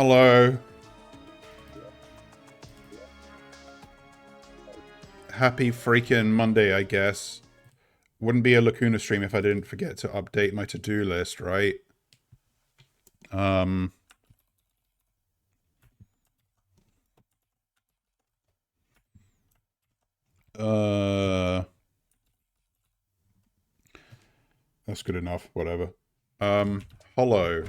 Hello. Happy freaking Monday, I guess. Wouldn't be a Lacuna stream if I didn't forget to update my to-do list, right? That's good enough, whatever. Hello.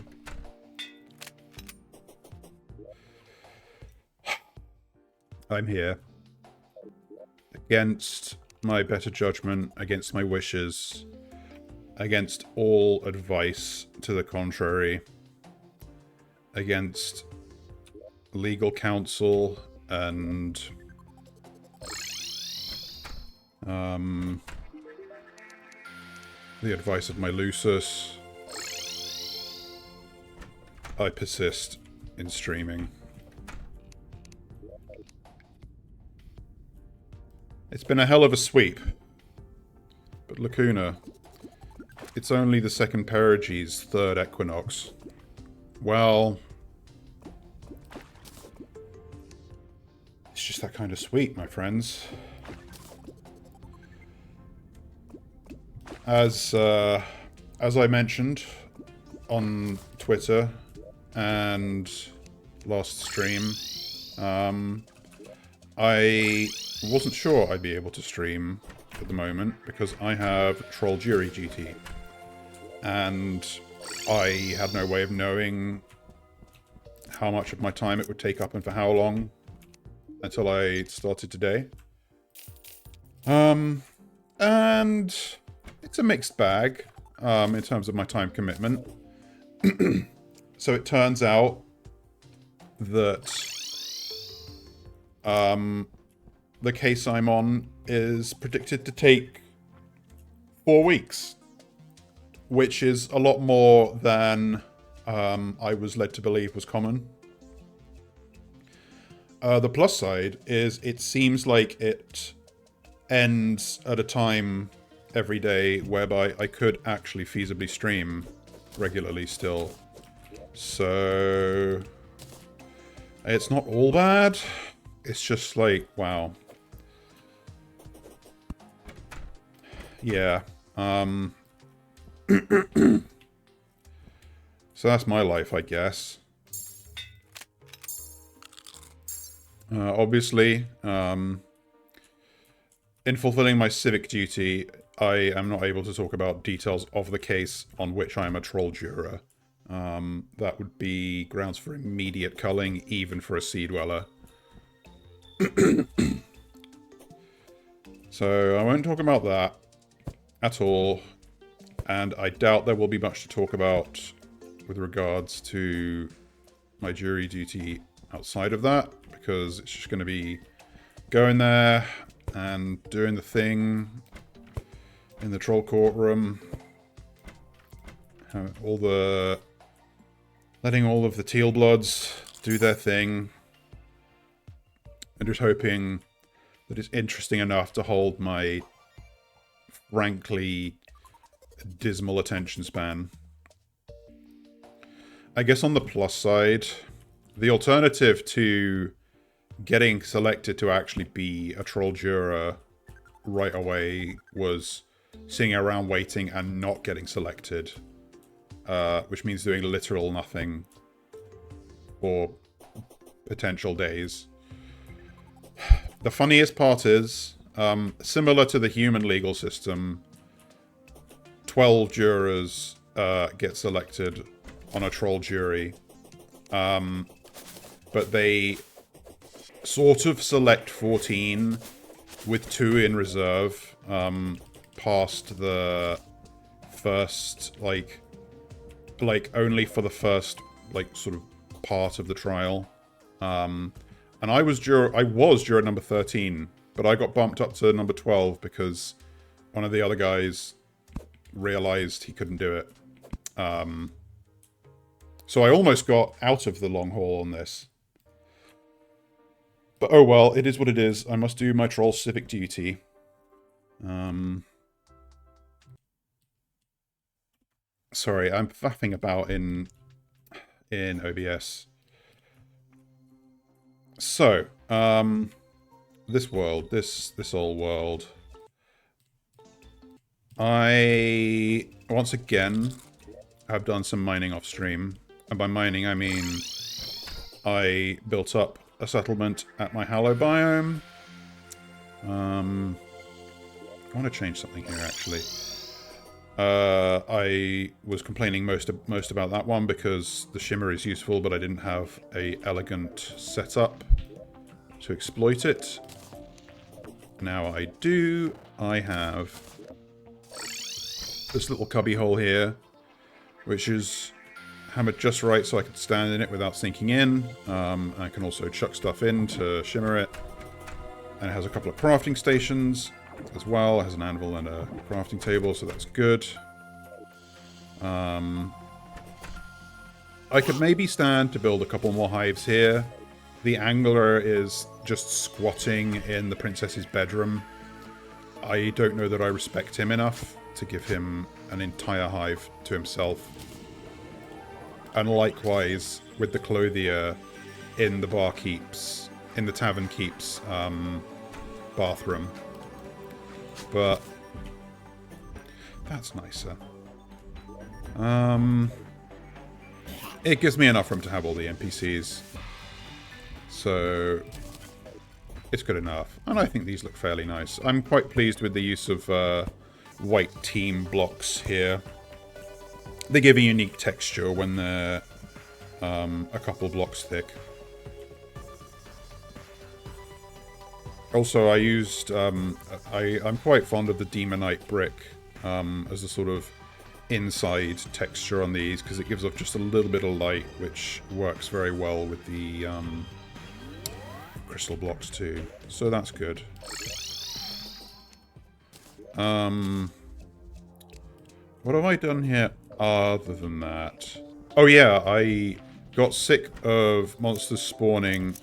I'm here. Against my better judgment, against my wishes, against all advice to the contrary, against legal counsel and the advice of my Lucis, I persist in streaming. It's been a hell of a sweep. But Lacuna, it's only the second perige's third equinox. Well, it's just that kind of sweet, my friends. As I mentioned on Twitter and last stream, I wasn't sure I'd be able to stream at the moment because I have Troll Jury duty. And I had no way of knowing how much of my time it would take up and for how long until I started today. And it's a mixed bag in terms of my time commitment. So it turns out that the case I'm on is predicted to take 4 weeks, which is a lot more than I was led to believe was common. The plus side is it seems like it ends at a time every day whereby I could actually feasibly stream regularly still. So it's not all bad. It's just like, wow. Yeah. So that's my life, I guess. Obviously, in fulfilling my civic duty, I am not able to talk about details of the case on which I am a troll juror. That would be grounds for immediate culling, even for a sea dweller. So I won't talk about that at all, and I doubt there will be much to talk about with regards to my jury duty outside of that, because it's just going to be going there and doing the thing in the troll courtroom. Letting all of the teal bloods do their thing. And just hoping that it's interesting enough to hold my frankly dismal attention span. I guess on the plus side, the alternative to getting selected to actually be a troll juror right away was sitting around waiting and not getting selected, which means doing literal nothing for potential days. The funniest part is, similar to the human legal system, 12 jurors get selected on a troll jury, but they sort of select 14 with 2 in reserve past the first, like only for the first, sort of part of the trial. And I was juror number 13, but I got bumped up to number 12 because one of the other guys realized he couldn't do it. So I almost got out of the long haul on this. But oh well, it is what it is. I must do my troll civic duty. Sorry, I'm faffing about in OBS. So, this world, this old world. I, once again, have done some mining off stream. And by mining, I mean I built up a settlement at my Hallow biome. I want to change something here, actually. I was complaining most about that one because the shimmer is useful, but I didn't have a elegant setup to exploit it. Now I do. I have this little cubby hole here, which is hammered just right so I can stand in it without sinking in. I can also chuck stuff in to shimmer it. And it has a couple of crafting stations as well. It has an anvil and a crafting table, so that's good. I could maybe stand to build a couple more hives here. The angler is just squatting in the princess's bedroom. I don't know that I respect him enough to give him an entire hive to himself. And likewise with the clothier in the barkeep's, in the tavern keep's bathroom. But that's nicer. It gives me enough room to have all the NPCs. So it's good enough. And I think these look fairly nice. I'm quite pleased with the use of white team blocks here. They give a unique texture when they're a couple blocks thick. Also, I used... I'm quite fond of the Demonite brick as the sort of inside texture on these, because it gives off just a little bit of light, which works very well with the crystal blocks too. So that's good. What have I done here other than that? Oh yeah, I got sick of monsters spawning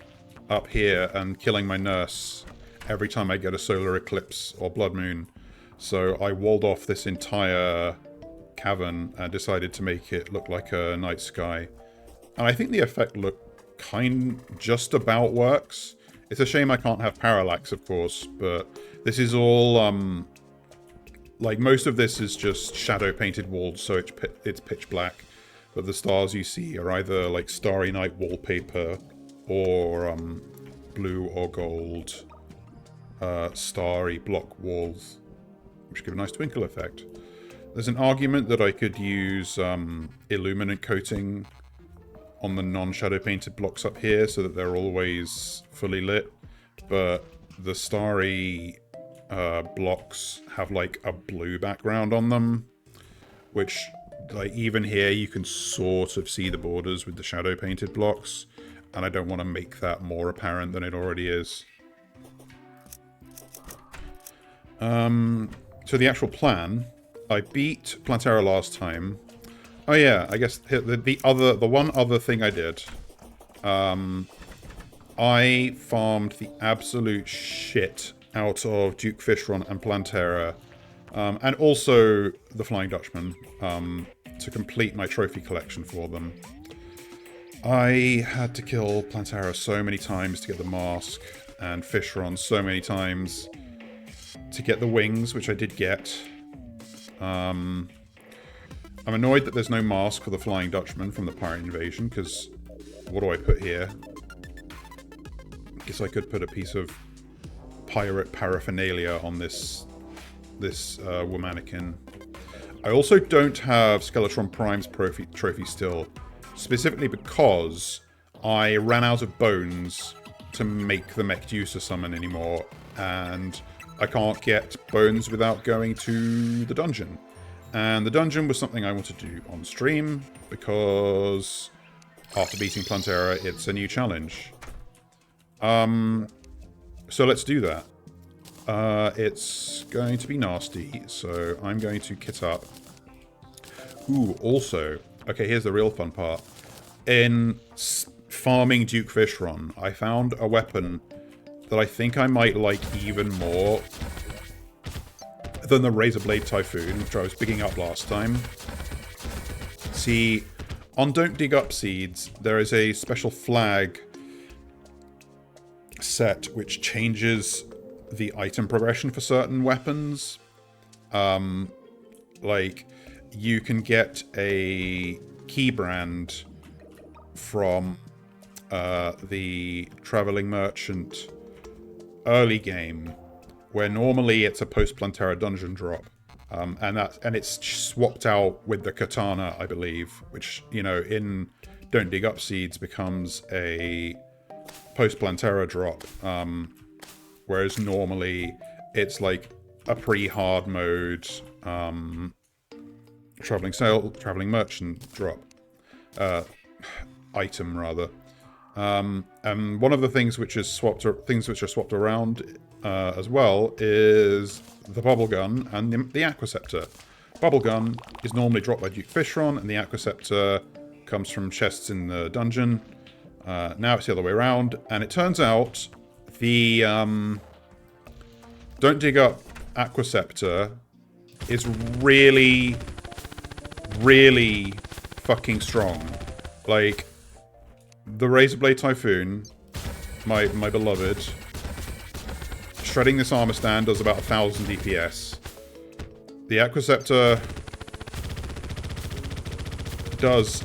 up here and killing my nurse every time I get a solar eclipse or blood moon. So I walled off this entire cavern and decided to make it look like a night sky. And I think the effect just about works. It's a shame I can't have parallax, of course, but this is all, like, most of this is just shadow painted walls, so it's pitch black. But the stars you see are either, like, Starry Night wallpaper or blue or gold starry block walls, which give a nice twinkle effect. There's an argument that I could use illuminant coating on the non-shadow painted blocks up here so that they're always fully lit, but the starry blocks have like a blue background on them, which, like, even here you can sort of see the borders with the shadow painted blocks, and I don't want to make that more apparent than it already is. So the actual plan, I beat Plantera last time. Oh yeah, I guess the one other thing I did, I farmed the absolute shit out of Duke Fishron and Plantera, and also the Flying Dutchman, to complete my trophy collection for them. I had to kill Plantera so many times to get the mask, and Fishron so many times to get the wings, which I did get. I'm annoyed that there's no mask for the Flying Dutchman from the Pirate Invasion, because what do I put here? Guess I could put a piece of pirate paraphernalia on this womanikin. I also don't have Skeletron Prime's trophy still, specifically because I ran out of bones to make the Mechdusa summon anymore, and I can't get bones without going to the dungeon. And the dungeon was something I wanted to do on stream, because after beating Plantera, it's a new challenge. So let's do that. It's going to be nasty, so I'm going to kit up. Ooh, also, okay, here's the real fun part. In farming Duke Fishron, I found a weapon that I think I might like even more than the Razorblade Typhoon, which I was picking up last time. See, on Don't Dig Up Seeds, there is a special flag set which changes the item progression for certain weapons. Like, you can get a key brand from the Traveling Merchant early game, where normally it's a post-Plantera dungeon drop. And it's swapped out with the katana, I believe, which, you know, in Don't Dig Up Seeds becomes a post-Plantera drop, whereas normally it's like a pre-hard mode traveling merchant drop item rather. And one of the things which are swapped around as well is the bubble gun and the aquaceptor. Bubble gun is normally dropped by Duke Fishron, and the aquaceptor comes from chests in the dungeon. Now it's the other way around, and it turns out the Don't Dig Up aquaceptor is really, really fucking strong. Like, the Razorblade Typhoon, my beloved, shredding this armor stand does about 1,000 DPS. The aquaceptor does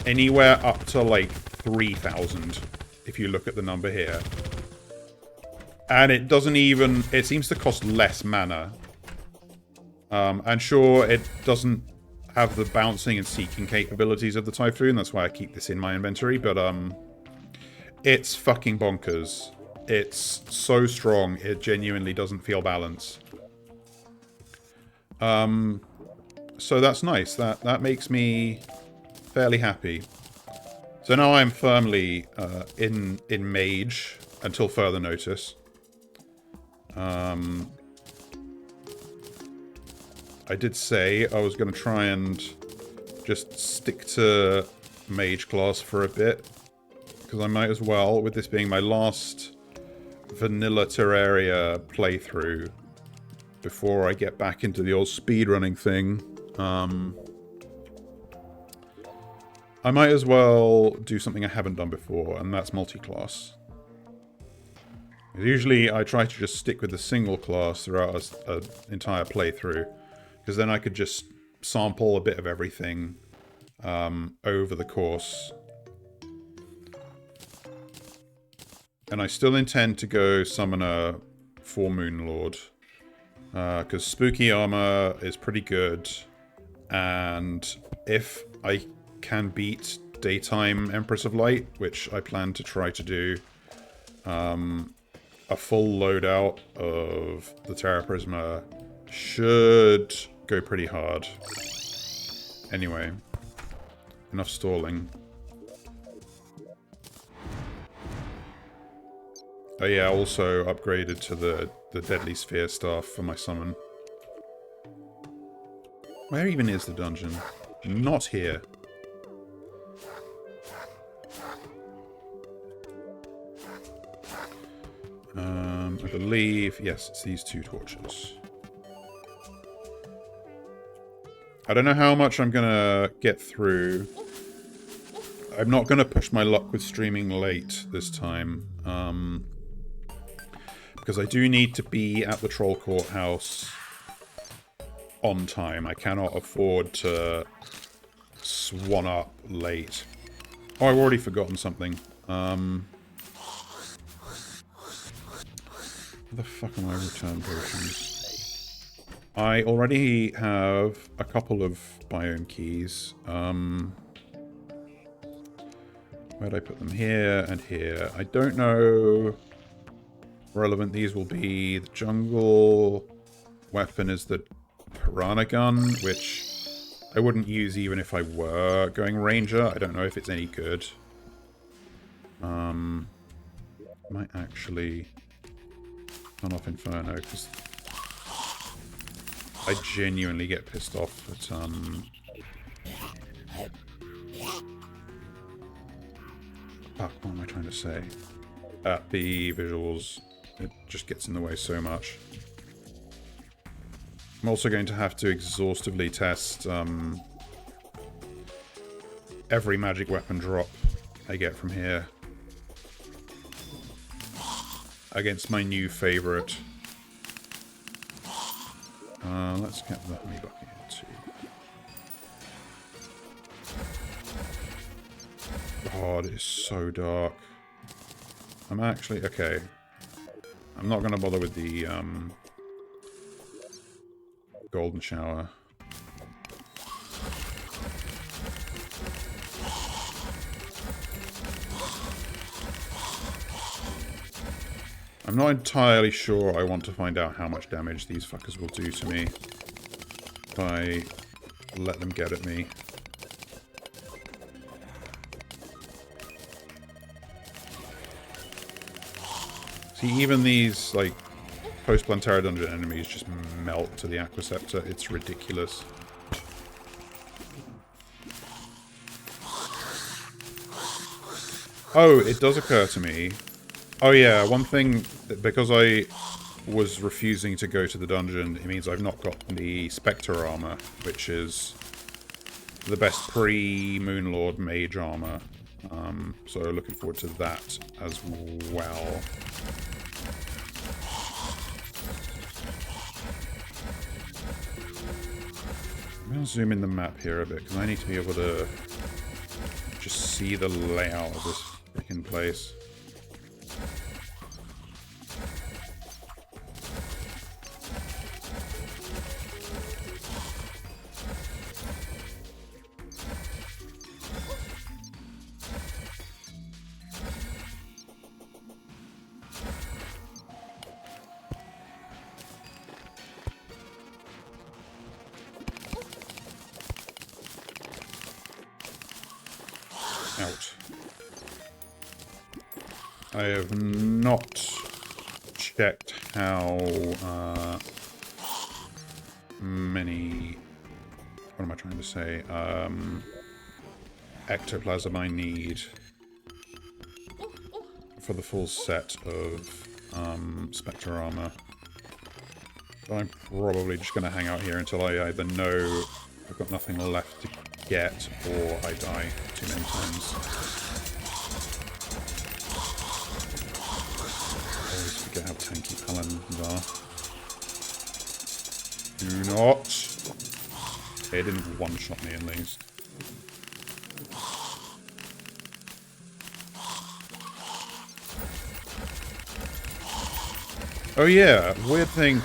anywhere up to like 3,000 if you look at the number here. And it doesn't even... It seems to cost less mana. And sure, it doesn't have the bouncing and seeking capabilities of the Typhoon. That's why I keep this in my inventory. But it's fucking bonkers. It's so strong, it genuinely doesn't feel balanced. So that's nice. That makes me fairly happy. So now I'm firmly in Mage until further notice. I did say I was going to try and just stick to Mage class for a bit, because I might as well, with this being my last vanilla Terraria playthrough before I get back into the old speedrunning thing. I might as well do something I haven't done before, and that's multi-class. Usually I try to just stick with a single class throughout an entire playthrough, because then I could just sample a bit of everything over the course. And I still intend to go Summoner for Moonlord, because Spooky Armor is pretty good, and if I can beat Daytime Empress of Light, which I plan to try to do, a full loadout of the Terra Prisma should go pretty hard. Anyway, enough stalling. Oh yeah, also upgraded to the Deadly Sphere staff for my summon. Where even is the dungeon? Not here. I believe, yes, it's these two torches. I don't know how much I'm gonna get through. I'm not gonna push my luck with streaming late this time. Because I do need to be at the Troll Courthouse on time. I cannot afford to swan up late. Oh, I've already forgotten something. Where the fuck are my return potions? I already have a couple of biome keys. Where'd I put them? Here and here. I don't know how relevant these will be. The jungle weapon is the piranha gun, which I wouldn't use even if I were going ranger. I don't know if it's any good. Might actually turn off Inferno, because I genuinely get pissed off at what am I trying to say? At the visuals. It just gets in the way so much. I'm also going to have to exhaustively test every magic weapon drop I get from here. against my new favorite. Let's get the honey bucket here too. God, it is so dark. I'm actually... Okay. I'm not going to bother with the golden shower. I'm not entirely sure I want to find out how much damage these fuckers will do to me if I let them get at me. See, even these, like, post-Plantera dungeon enemies just melt to the Aquaceptor. It's ridiculous. Oh, it does occur to me. Oh yeah, one thing, because I was refusing to go to the dungeon, it means I've not got the Spectre armor, which is the best pre-Moonlord mage armor. So looking forward to that as well. I'm going to zoom in the map here a bit, because I need to be able to just see the layout of this freaking place. I have not checked how many, what am I trying to say, ectoplasm I need for the full set of Spectre armor. But I'm probably just going to hang out here until I either know I've got nothing left to get or I die too many times. How tanky paladins are. Do not. They didn't one-shot me at least. Oh yeah, weird thing.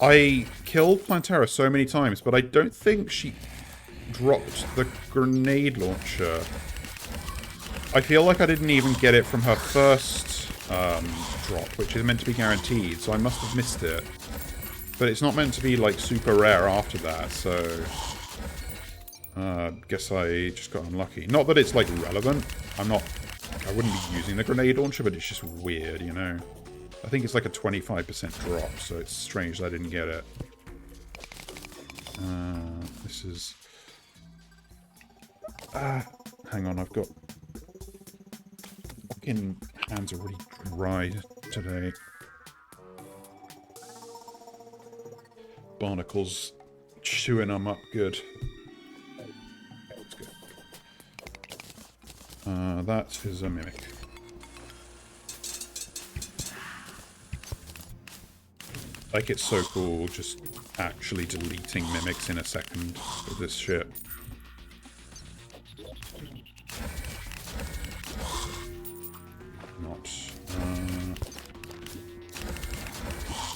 I killed Plantera so many times, but I don't think she dropped the grenade launcher. I feel like I didn't even get it from her first drop, which is meant to be guaranteed, so I must have missed it. But it's not meant to be, like, super rare after that, so... guess I just got unlucky. Not that it's, like, relevant. I wouldn't be using the grenade launcher, but it's just weird, you know? I think it's like a 25% drop, so it's strange that I didn't get it. This is... hang on, I've got... Fucking hands are really dry today. Barnacles chewing them up good. That's good. That is a mimic. Like, it's so cool just actually deleting mimics in a second with this shit.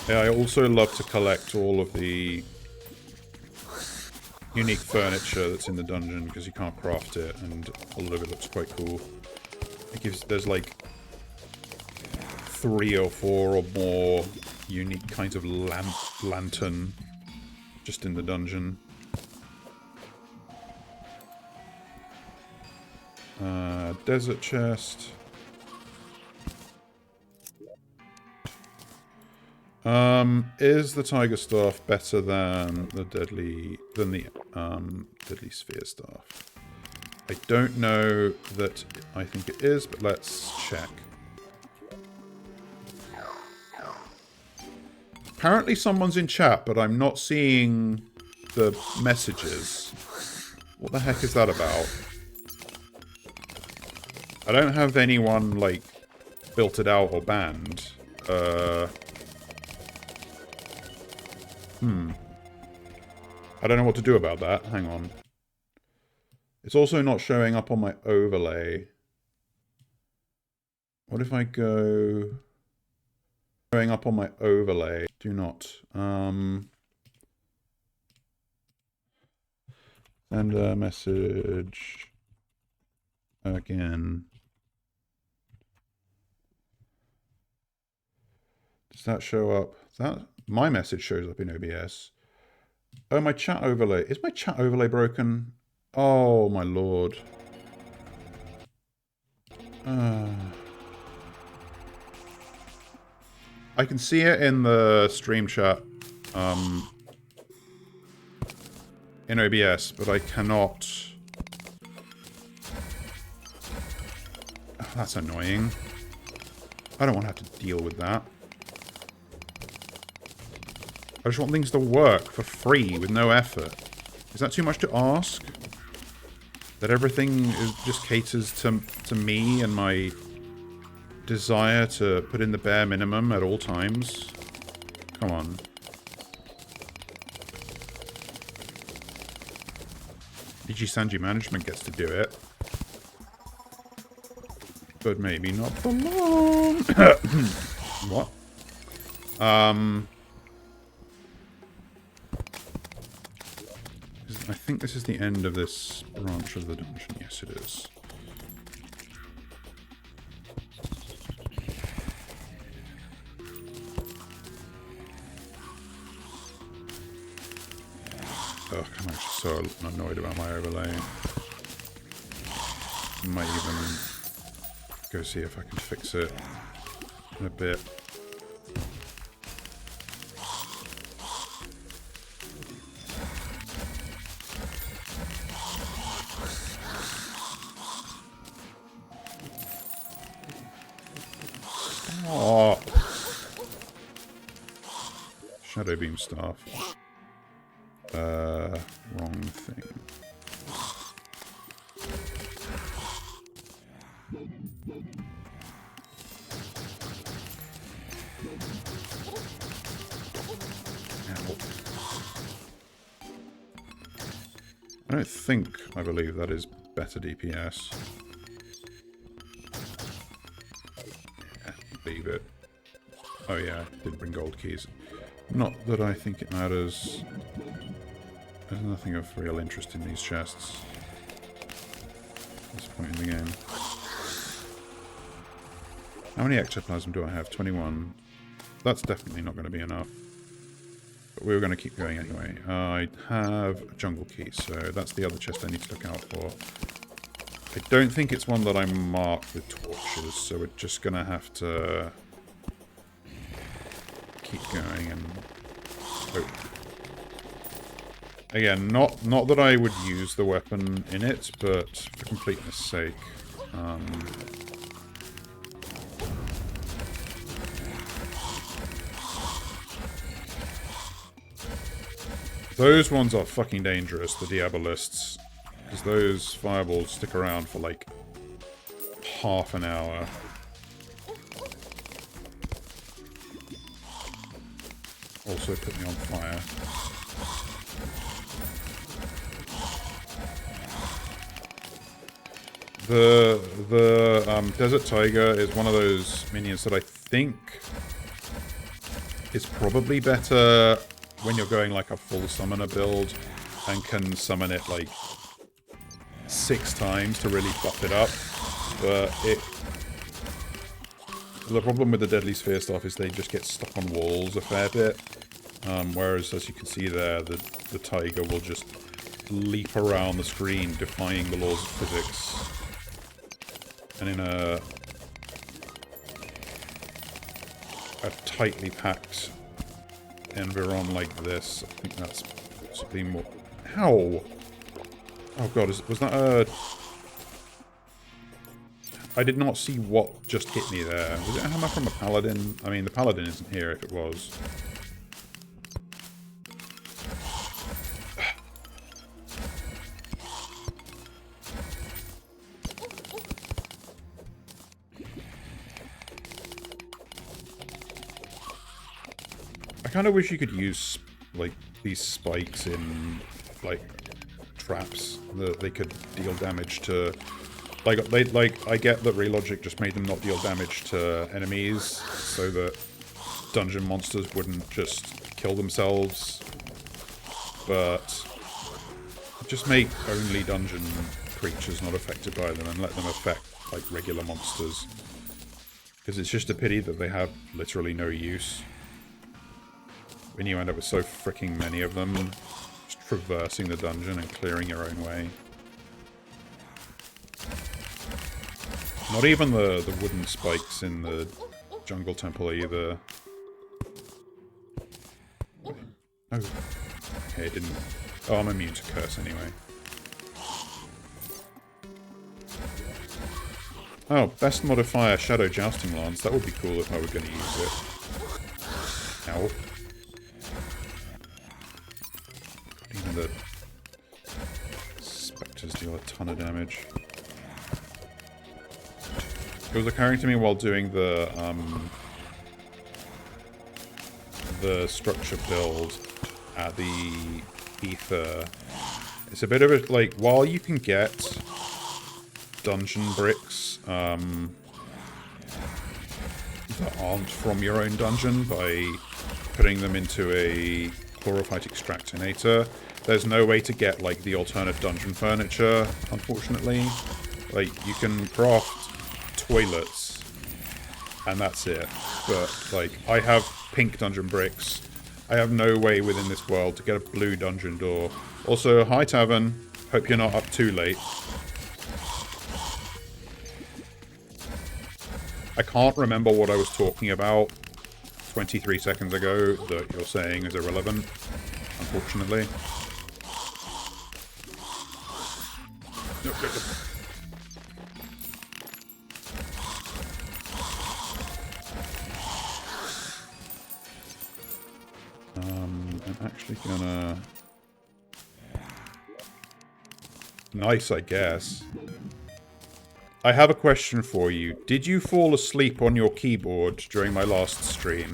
Yeah, I also love to collect all of the unique furniture that's in the dungeon because you can't craft it, and all of it looks quite cool. It gives, there's like 3 or 4 or more unique kinds of lantern just in the dungeon. Desert chest. Is the tiger staff better than the deadly sphere staff? I don't know that I think it is, but let's check. Apparently someone's in chat, but I'm not seeing the messages. What the heck is that about? I don't have anyone, like, filtered out or banned. I don't know what to do about that. Hang on. It's also not showing up on my overlay. What if I go... Showing up on my overlay. Do not. Send a message again. Does that show up? My message shows up in OBS. Oh, my chat overlay. Is my chat overlay broken? Oh, my lord. I can see it in the stream chat in OBS, but I cannot... Oh, that's annoying. I don't want to have to deal with that. I just want things to work for free with no effort. Is that too much to ask? That everything just caters to me and my desire to put in the bare minimum at all times? Come on. DG Sanji Management gets to do it. But maybe not for long. What? I think this is the end of this branch of the dungeon. Yes, it is. Ugh, I'm actually so annoyed about my overlay. Might even go see if I can fix it in a bit. Oh. Shadow beam staff. Wrong thing. Ow. I believe that is better DPS. Yeah, leave it. Oh yeah, I did bring gold keys. Not that I think it matters. There's nothing of real interest in these chests at this point in the game. How many ectoplasm do I have? 21. That's definitely not going to be enough. But we were going to keep going anyway. I have a jungle key, so that's the other chest I need to look out for. I don't think it's one that I'm marked with torches, so we're just going to have to keep going and hope. Again, not that I would use the weapon in it, but for completeness sake. Those ones are fucking dangerous, the Diabolists. Because those fireballs stick around for like half an hour. Also put me on fire. The Desert Tiger is one of those minions that I think is probably better when you're going like a full summoner build and can summon it like 6 times to really buff it up. But the problem with the Deadly Sphere stuff is they just get stuck on walls a fair bit. Whereas, as you can see there, the Tiger will just leap around the screen, defying the laws of physics. And in a tightly packed environ like this, I think that's possibly more... How? Oh god, was that a... I did not see what just hit me there. Was it a hammer from a paladin? I mean, the paladin isn't here if it was. kind of wish you could use, like, these spikes in, like, traps that they could deal damage to. Like, I get that Relogic just made them not deal damage to enemies, so that dungeon monsters wouldn't just kill themselves. But just make only dungeon creatures not affected by them and let them affect, like, regular monsters. Because it's just a pity that they have literally no use. When you end up with so freaking many of them, just traversing the dungeon and clearing your own way. Not even the wooden spikes in the jungle temple either. Oh. Okay, it didn't... Oh, I'm immune to curse anyway. Oh, best modifier, Shadow Jousting Lance. That would be cool if I were going to use it. Ow. Even the spectres deal a ton of damage. It was occurring to me while doing the structure build at the Ether. It's a bit of a, like, while you can get dungeon bricks that aren't from your own dungeon by putting them into a chlorophyte extractinator, there's no way to get, like, the alternate dungeon furniture, unfortunately. Like, you can craft toilets, and that's it. But, like, I have pink dungeon bricks. I have no way within this world to get a blue dungeon door. Also, hi Tavern. Hope you're not up too late. I can't remember what I was talking about 23 seconds ago that you're saying is irrelevant, unfortunately. Nope, nope, nope. I'm actually gonna... Nice, I guess. I have a question for you. Did you fall asleep on your keyboard during my last stream?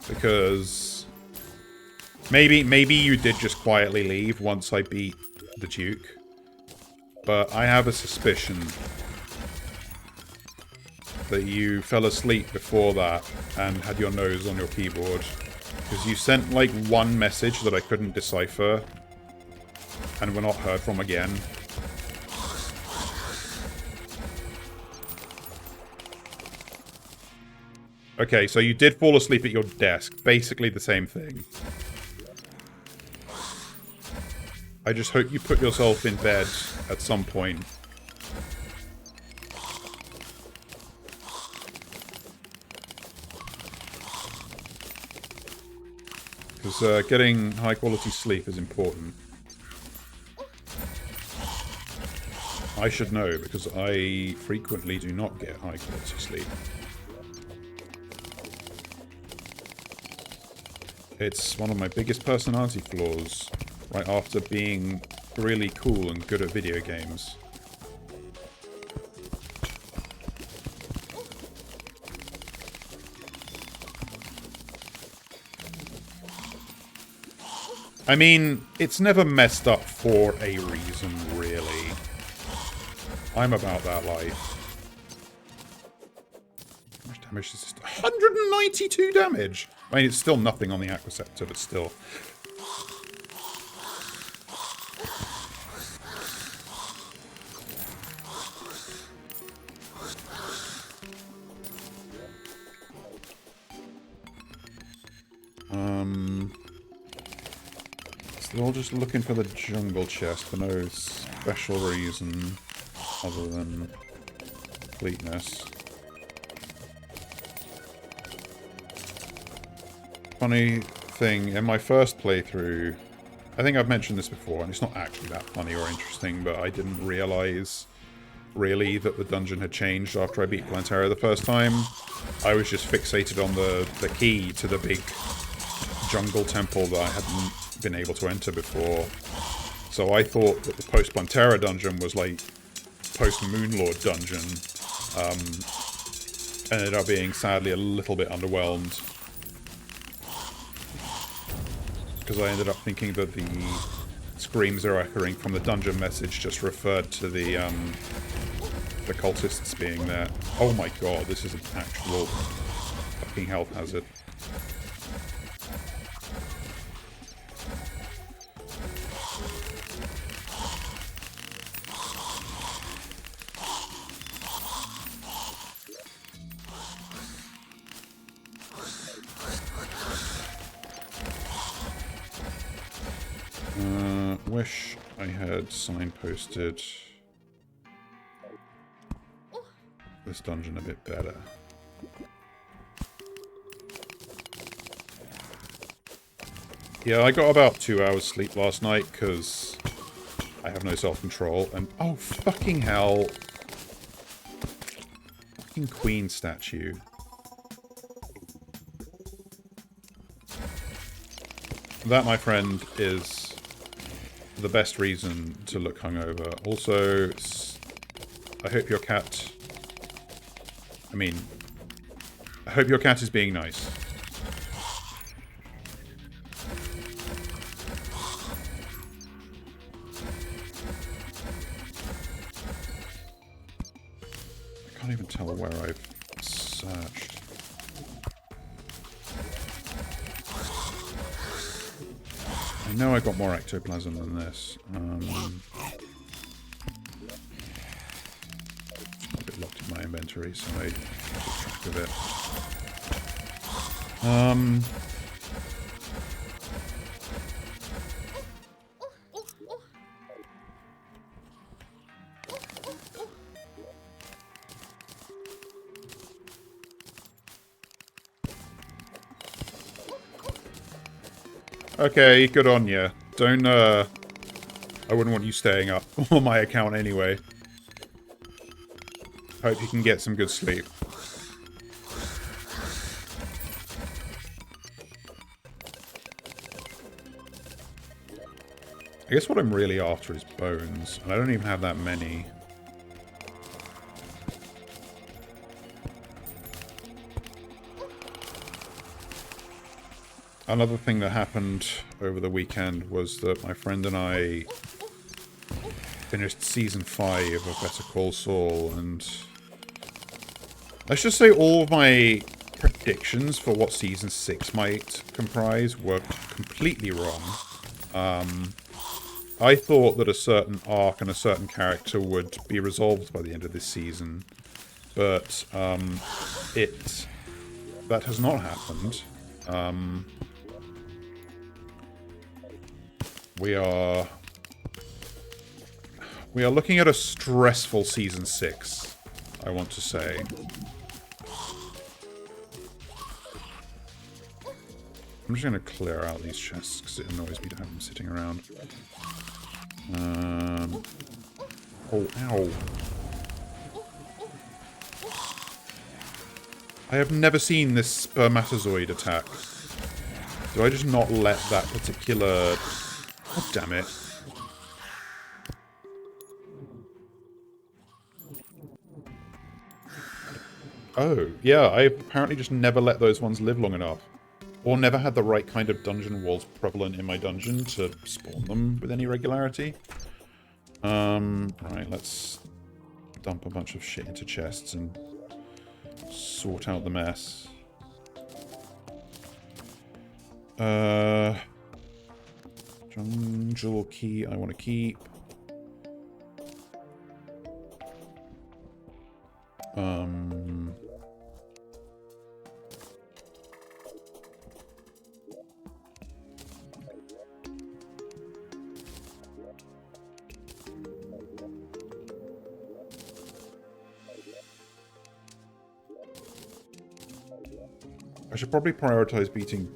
Because... Maybe you did just quietly leave once I beat the Duke. But I have a suspicion that you fell asleep before that and had your nose on your keyboard. Because you sent, like, one message that I couldn't decipher and were not heard from again. Okay, so you did fall asleep at your desk. Basically the same thing. I just hope you put yourself in bed at some point. Because getting high-quality sleep is important. I should know, because I frequently do not get high-quality sleep. It's one of my biggest personality flaws, right after being really cool and good at video games. I mean, it's never messed up for a reason, really. I'm about that life. How much damage is this? 192 damage! I mean, it's still nothing on the Aquasceptor, but still. Still just looking for the jungle chest for no special reason other than completeness. Funny thing, in my first playthrough, I think I've mentioned this before, and it's not actually that funny or interesting, but I didn't realise, really, that the dungeon had changed after I beat Terraria the first time. I was just fixated on the key to the big jungle temple that I hadn't been able to enter before. So I thought that the post-Plantera dungeon was like post-Moonlord dungeon. ended up being, sadly, a little bit underwhelmed. Because I ended up thinking that the screams are echoing from the dungeon message just referred to the cultists being there. Oh my god, this is an actual fucking health hazard. Wish I had signposted this dungeon a bit better. Yeah, I got about 2 hours sleep last night because I have no self-control and oh fucking hell. Fucking queen statue. That, my friend, is the best reason to look hungover. Also, I hope your cat... I hope your cat is being nice. I can't even tell where I've searched. I know I got more ectoplasm than this. A bit locked in my inventory, so I keep track of it. Okay, good on ya. Don't, I wouldn't want you staying up on my account anyway. Hope you can get some good sleep. I guess what I'm really after is bones, and I don't even have that many. Another thing that happened over the weekend was that my friend and I finished Season 5 of Better Call Saul, and let's just say all of my predictions for what Season 6 might comprise were completely wrong. I thought that a certain arc and a certain character would be resolved by the end of this season, but that has not happened. We are looking at a stressful Season 6, I want to say. I'm just going to clear out these chests because it annoys me to have them sitting around. Oh, ow. I have never seen this spermatozoid attack. Do I just not let that particular... God damn it. Oh, yeah, I apparently just never let those ones live long enough. Or never had the right kind of dungeon walls prevalent in my dungeon to spawn them with any regularity. Right, let's dump a bunch of shit into chests and sort out the mess. Jungle key I want to keep. I should probably prioritize beating...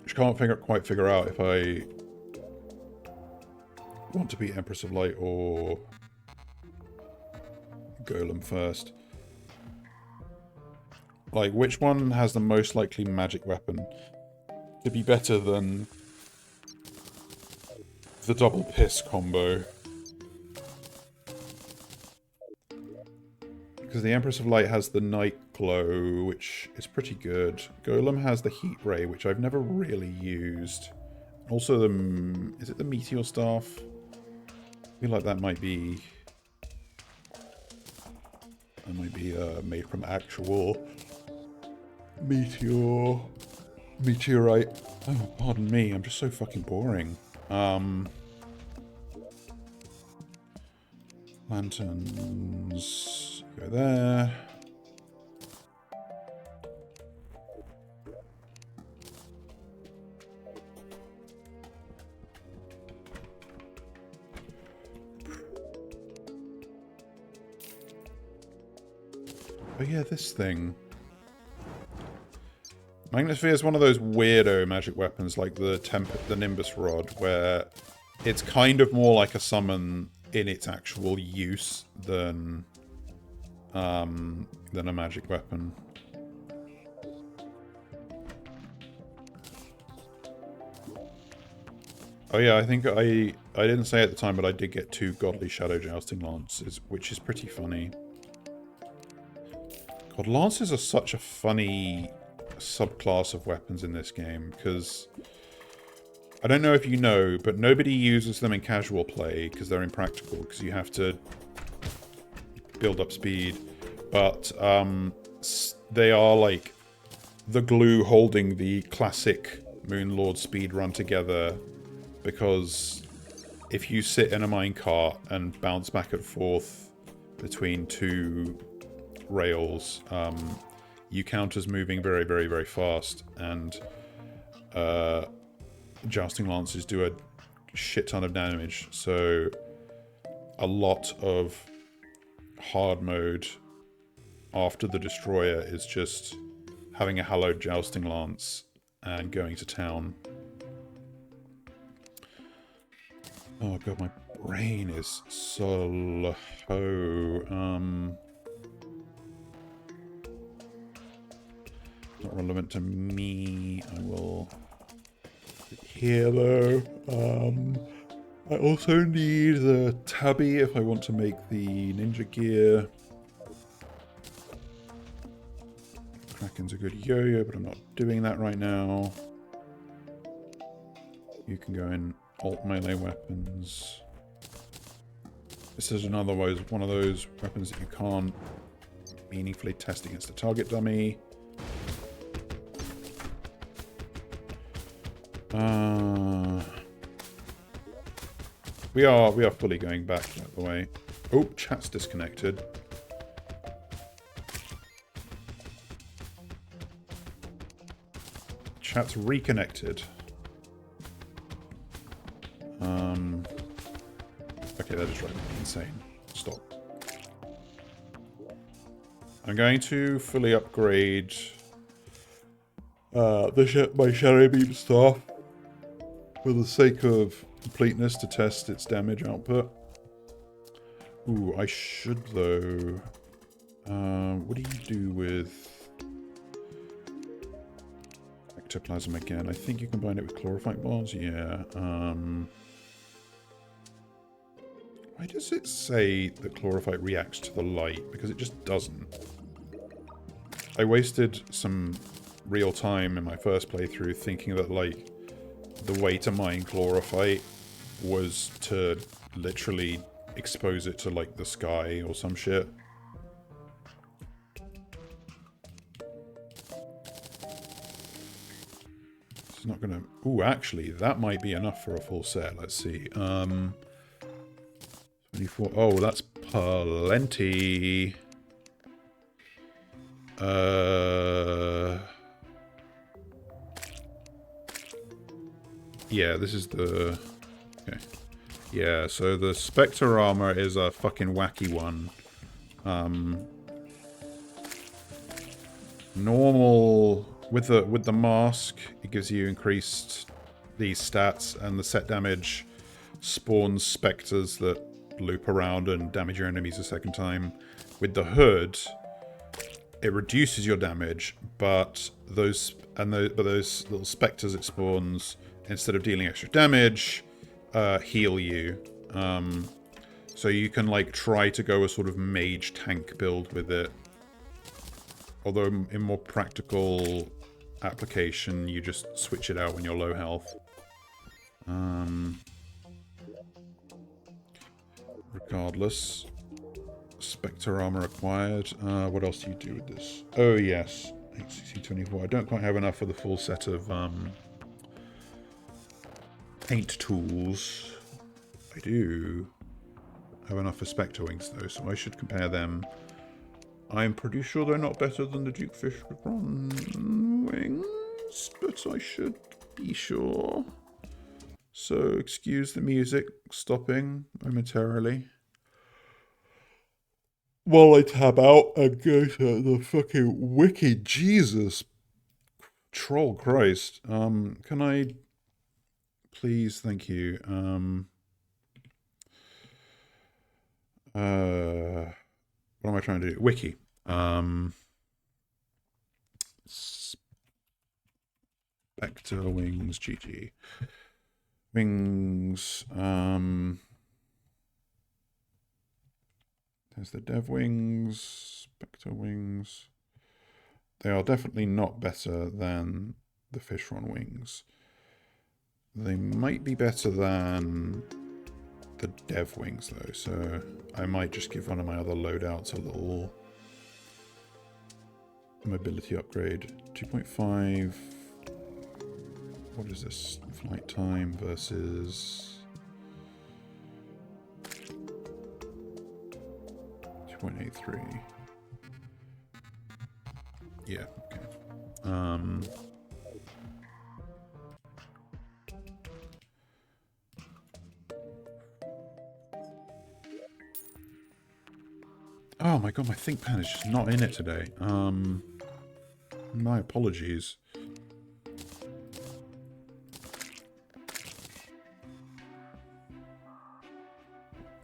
Just can't quite figure out if I want to beat Empress of Light or Golem first. Like, which one has the most likely magic weapon to be better than the double piss combo? Because the Empress of Light has the Night Glow, which is pretty good. Golem has the Heat Ray, which I've never really used. Also, is it the Meteor Staff? I feel like that might be made from actual meteorite. Oh, pardon me, I'm just so fucking boring. Lanterns go there. Oh yeah, this thing. Magnosphere is one of those weirdo magic weapons like the Nimbus Rod, where it's kind of more like a summon in its actual use than a magic weapon. Oh yeah, I think I didn't say at the time, but I did get 2 Godly Shadow Jousting Lances, which is pretty funny. God, Lances are such a funny subclass of weapons in this game, because I don't know if you know, but nobody uses them in casual play because they're impractical, because you have to build up speed. But they are like the glue holding the classic Moonlord speed run together, because if you sit in a minecart and bounce back and forth between 2 rails, you count as moving very, very, very fast, and Jousting Lances do a shit ton of damage, so a lot of hard mode after the Destroyer is just having a hallowed Jousting Lance and going to town. Oh god, my brain is so low. Not relevant to me. I will put it here though. I also need the tabby if I want to make the ninja gear. Kraken's a good yo-yo, but I'm not doing that right now. You can go in alt melee weapons. This is another one of those weapons that you can't meaningfully test against a target dummy. We are fully going back that way. Oh, chat's disconnected. Chat's reconnected. Okay, that is driving me insane. Stop. I'm going to fully upgrade my Shadow Beam Staff for the sake of completeness to test its damage output. Ooh, I should though. What do you do with Ectoplasm again? I think you combine it with Chlorophyte Bars. Yeah. Why does it say that Chlorophyte reacts to the light? Because it just doesn't. I wasted some real time in my first playthrough thinking that, like, the way to mine Chlorophyte was to literally expose it to, like, the sky or some shit. It's not gonna... Ooh, actually, that might be enough for a full set. Let's see. 24... Oh, that's plenty. Yeah, this is the... Okay. Yeah, so the Spectre armor is a fucking wacky one. Normal... With the mask, it gives you increased these stats, and the set damage spawns spectres that loop around and damage your enemies a second time. With the hood, it reduces your damage, but those little spectres it spawns, instead of dealing extra damage, heal you. So you can, like, try to go a sort of mage tank build with it. Although in more practical application, you just switch it out when you're low health. Regardless. Spectre armor acquired. What else do you do with this? Oh, yes. HCC24. I don't quite have enough for the full set of paint tools. I do have enough for Spectre wings, though, so I should compare them. I'm pretty sure they're not better than the Dukefish wings, but I should be sure. So, excuse the music stopping momentarily. While I tab out and go to the fucking wiki, Jesus. Troll Christ. Can I... Please, thank you. What am I trying to do? Wiki. Spectre Wings GG. Wings. There's the Dev Wings. Spectre Wings. They are definitely not better than the Fishron Wings. They might be better than the Dev Wings, though, so I might just give one of my other loadouts a little mobility upgrade. 2.5. What is this? Flight time versus 2.83. Yeah, okay. Oh my god, my ThinkPad is just not in it today. My apologies.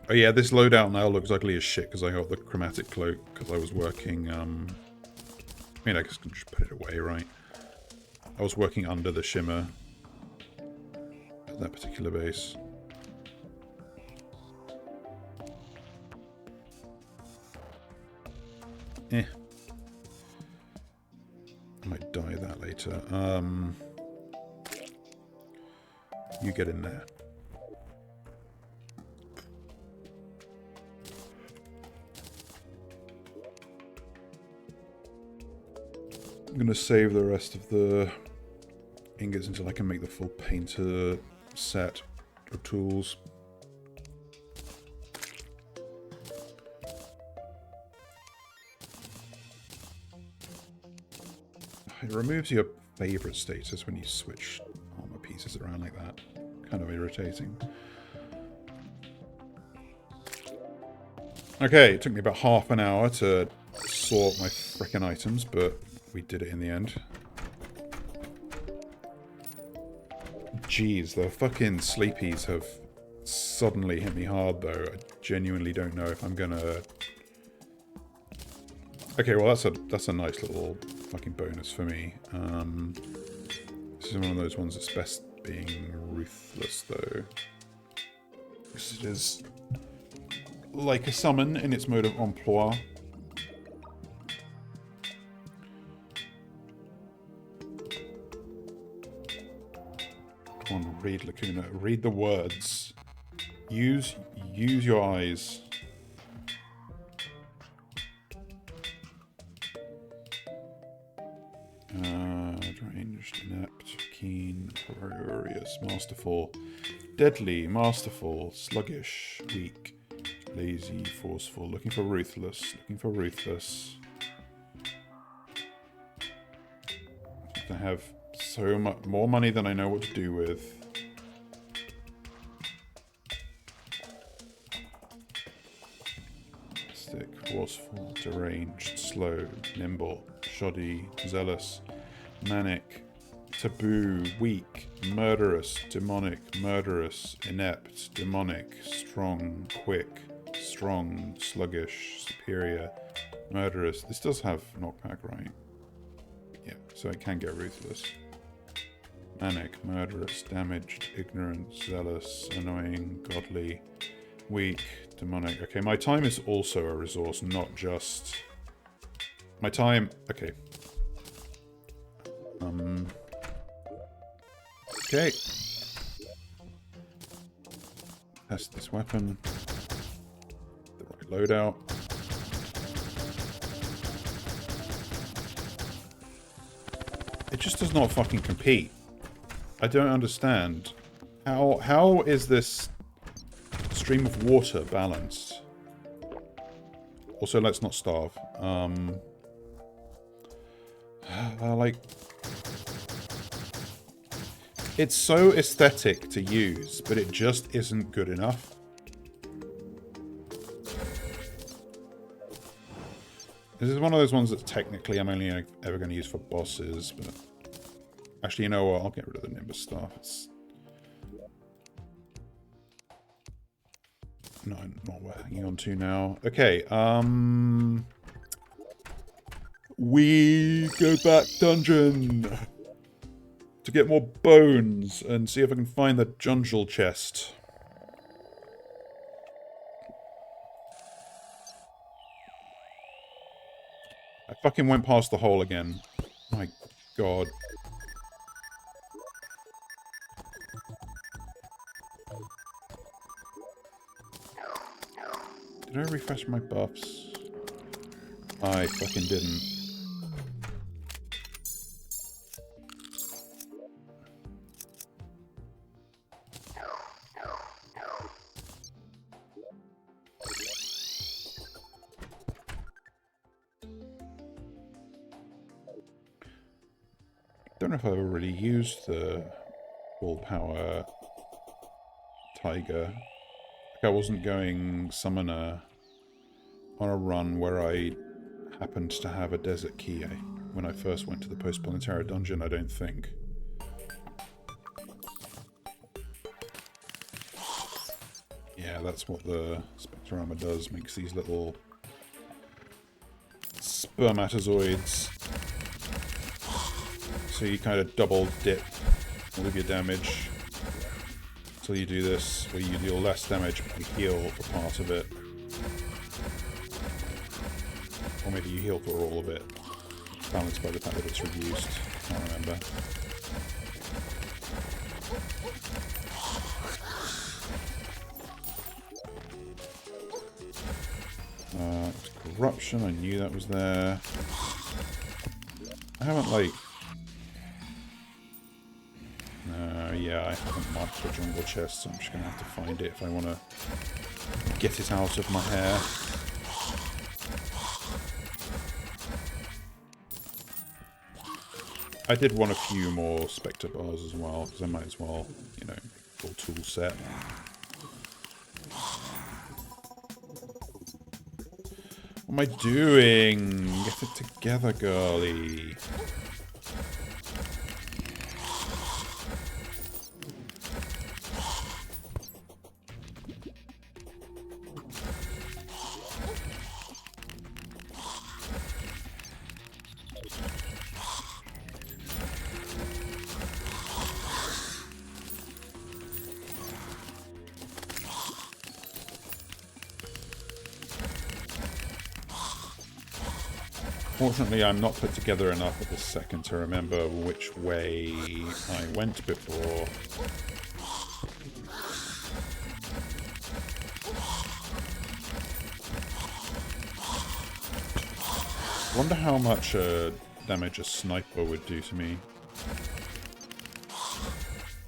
Oh yeah, this loadout now looks ugly as shit because I got the chromatic cloak because I was working, I mean, I guess I can just put it away, right? I was working under the shimmer at that particular base. Eh. I might dye that later. You get in there. I'm going to save the rest of the ingots until I can make the full painter set of tools. It removes your favorite status when you switch armor pieces around like that. Kind of irritating. Okay, it took me about half an hour to sort my frickin' items, but we did it in the end. Jeez, the fucking sleepies have suddenly hit me hard, though. I genuinely don't know if I'm gonna... Okay, well that's a nice little fucking bonus for me. This is one of those ones that's best being ruthless, though. Because it is like a summon in its mode of emploi. Come on, read, Lacuna. Read the words. Use your eyes. Ranged, inept, keen, furious, masterful, deadly, masterful, sluggish, weak, lazy, forceful, looking for ruthless, I have so much more money than I know what to do with. Stick, forceful, deranged, slow, nimble, shoddy, zealous, manic, taboo, weak, murderous, demonic, murderous, inept, demonic, strong, quick, strong, sluggish, superior, murderous. This does have knockback, right? Yeah, so it can get ruthless. Manic, murderous, damaged, ignorant, zealous, annoying, godly, weak, demonic. Okay, my time is also a resource, not just... My time... Okay. Okay. Test this weapon. The right loadout. It just does not fucking compete. I don't understand. How is this stream of water balanced? Also, let's not starve. Like... It's so aesthetic to use, but it just isn't good enough. This is one of those ones that technically I'm only ever going to use for bosses, but... Actually, you know what? I'll get rid of the Nimbus stuff. It's... No, not worth hanging on to now. Okay, we go back dungeon to get more bones and see if I can find the Jungle chest. I fucking went past the hole again. My god. Did I refresh my buffs? I fucking didn't. Don't know if I've ever really used the full power tiger. Like I wasn't going summoner on a run where I happened to have a desert key when I first went to the post-planetary dungeon, I don't think. Yeah, that's what the Spectre Armor does, makes these little spermatozoids. So you kind of double dip all of your damage until you do this, where you deal less damage but you heal for part of it. Or maybe you heal for all of it, balanced by the fact that it's reduced. I can't remember. Corruption, I knew that was there. I haven't, like... yeah, I haven't marked the jungle chest, so I'm just going to have to find it if I want to get it out of my hair. I did want a few more Spectre bars as well, because I might as well, you know, full tool set. What am I doing? Get it together, girly. Fortunately, I'm not put together enough at this second to remember which way I went before. I wonder how much damage a sniper would do to me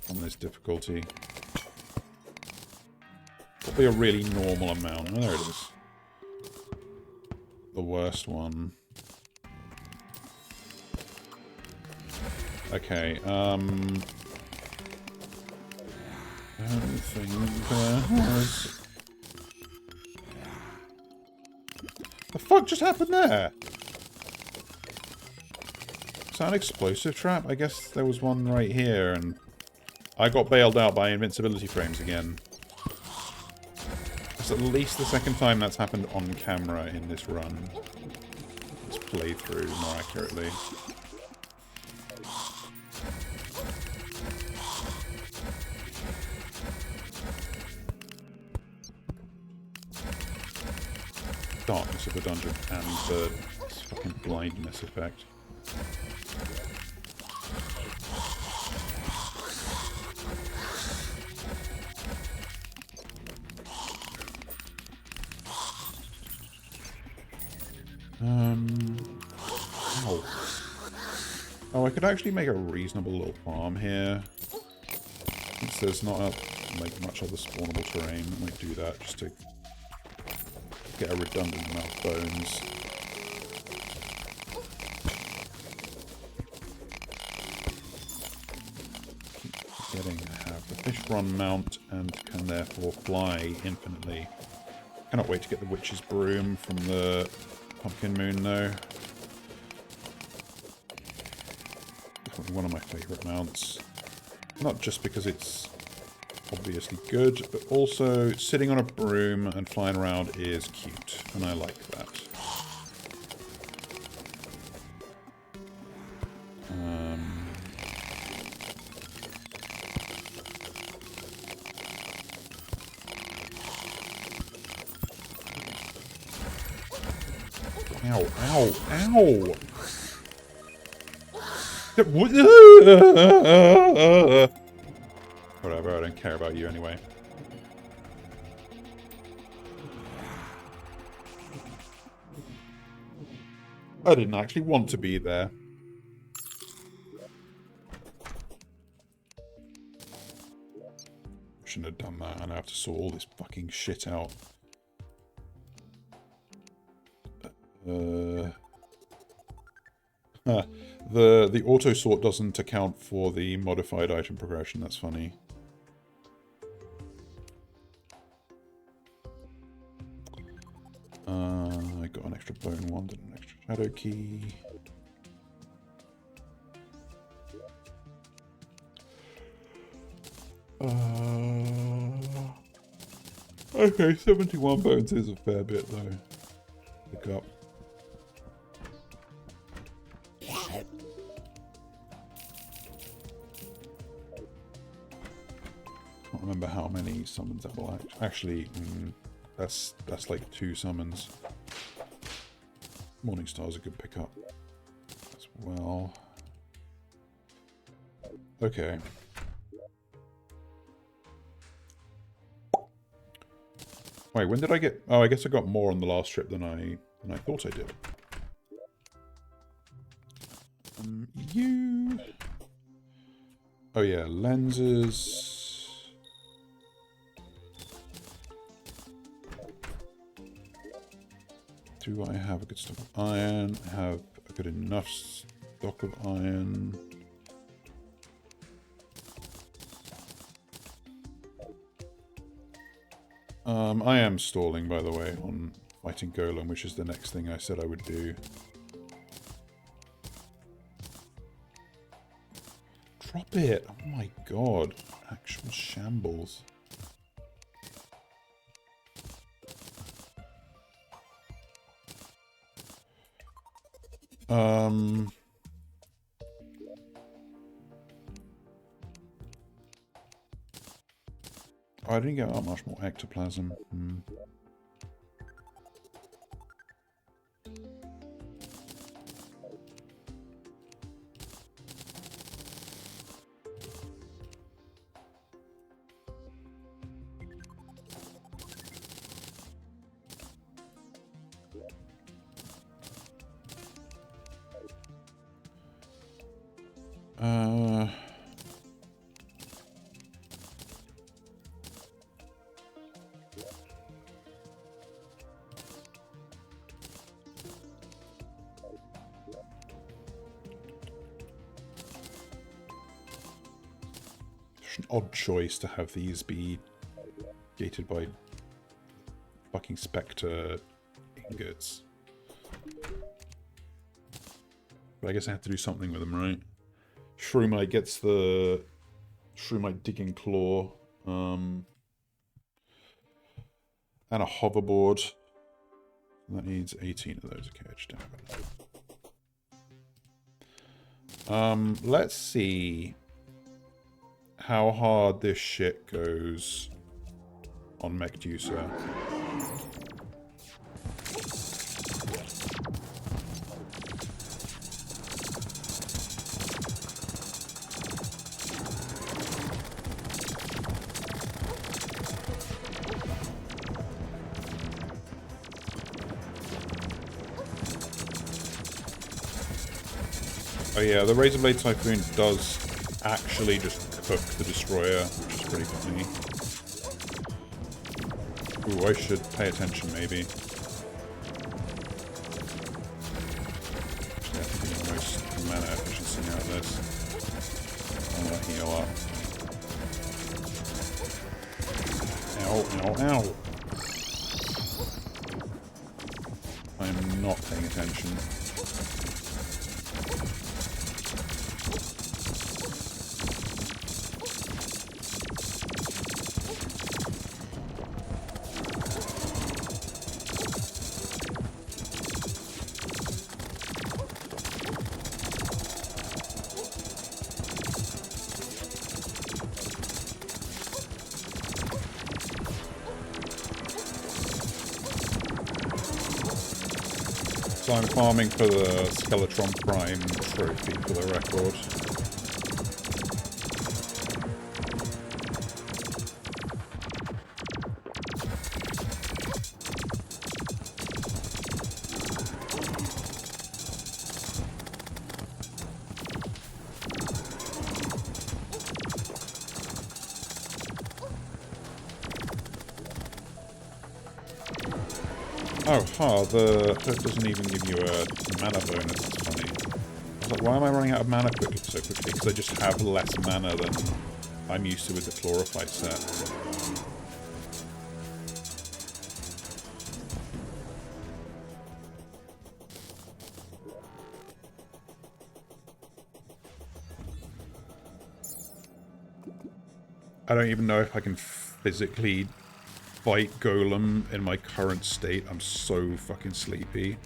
on this difficulty. Probably a really normal amount. Oh, there it is. The worst one. Okay, I don't think there was... The fuck just happened there? Is that an explosive trap? I guess there was one right here, and I got bailed out by invincibility frames again. It's at least the second time that's happened on camera in this run. This playthrough, more accurately. darkness of the dungeon and the fucking blindness effect. Ow. Oh, I could actually make a reasonable little farm here. Since there's not like much other spawnable terrain, I might do that just to get a redundant amount of bones. Keep forgetting I have the fish run mount and can therefore fly infinitely. Cannot wait to get the witch's broom from the pumpkin moon though. Definitely one of my favourite mounts. Not just because it's obviously good, but also sitting on a broom and flying around is cute, and I like that. Ow, ow, ow! Whatever, I don't care about you anyway. I didn't actually want to be there. Shouldn't have done that, and I have to sort all this fucking shit out. The auto sort doesn't account for the modified item progression. That's funny. I got an extra bone wand and an extra shadow key. Okay, 71 bones is a fair bit though. Pick up. Can't remember how many summons that will actually. That's like 2 summons. Morningstar's a good pickup as well. Okay. Wait, when did I get? Oh, I guess I got more on the last trip than I thought I did. You. Oh yeah, lenses. Do I have a good stock of iron? I have a good enough stock of iron. I am stalling, by the way, on fighting Golem, which is the next thing I said I would do. Drop it! Oh my god. Actual shambles. I didn't get that much more ectoplasm. An odd choice to have these be gated by fucking Spectre ingots. But I guess I have to do something with them, right? Shroomite gets the Shroomite digging claw, and a hoverboard. That needs 18 of those. Okay, I just don't have enough. Let's see how hard this shit goes on Medusa. Oh yeah, the Razor Blade Typhoon does actually just cook the Destroyer, which is pretty funny. Ooh, I should pay attention, maybe. Actually, I think I need the most mana efficiency out of this. I want to heal up. Ow, ow, ow! I'm not paying attention. So I'm farming for the Skeletron Prime trophy for the record. Oh, the hook doesn't even give you a mana bonus, that's funny. I was like, why am I running out of mana so quickly? Because I just have less mana than I'm used to with the Chlorophyte set. I don't even know if I can physically fight Golem in my current state. I'm so fucking sleepy.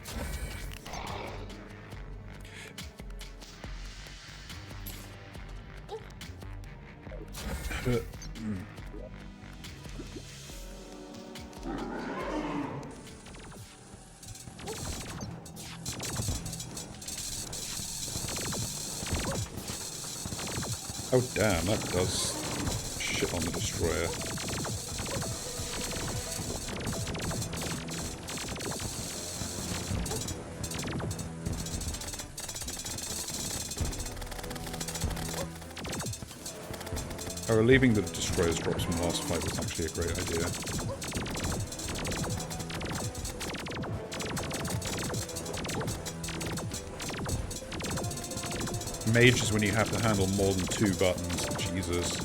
Oh damn, that does shit on the Destroyer. Oh, leaving the Destroyer's drops from the last fight was actually a great idea. Mage is when you have to handle more than 2 buttons. Jesus.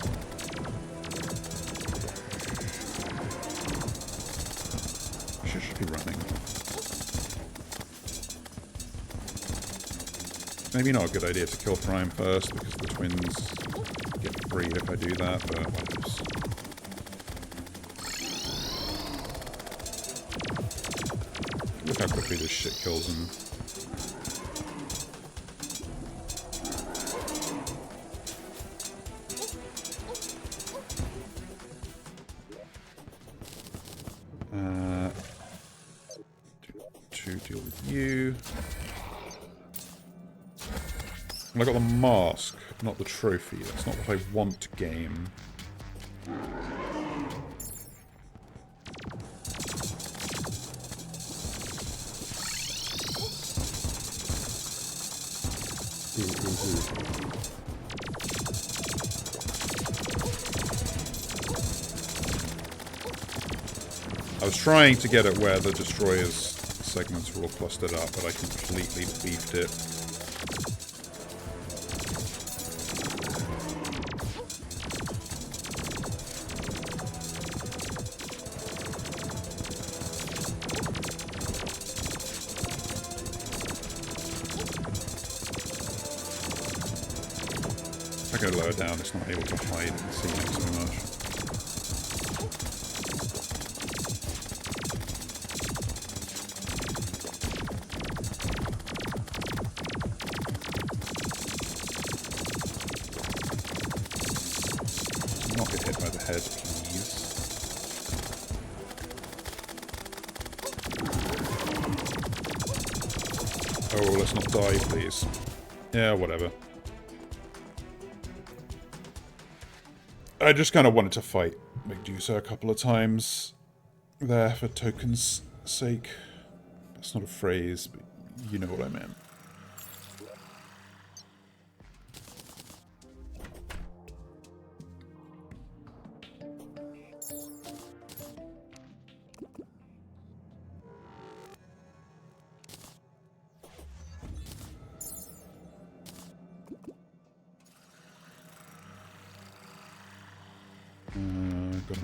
Should be running. Maybe not a good idea to kill Prime first, because the twins get freed if I do that, but whatever. Look how quickly this shit kills him. To deal with you. And I got the mask, not the trophy. That's not what I want to game. I was trying to get it where the Destroyer's segments were all clustered up, but I completely beefed it. If I go lower down, it's not able to hide and see him so much. Not get hit by the head, please. Oh, let's not die, please. Yeah, whatever. I just kind of wanted to fight Medusa a couple of times there for token's sake. That's not a phrase, but you know what I meant.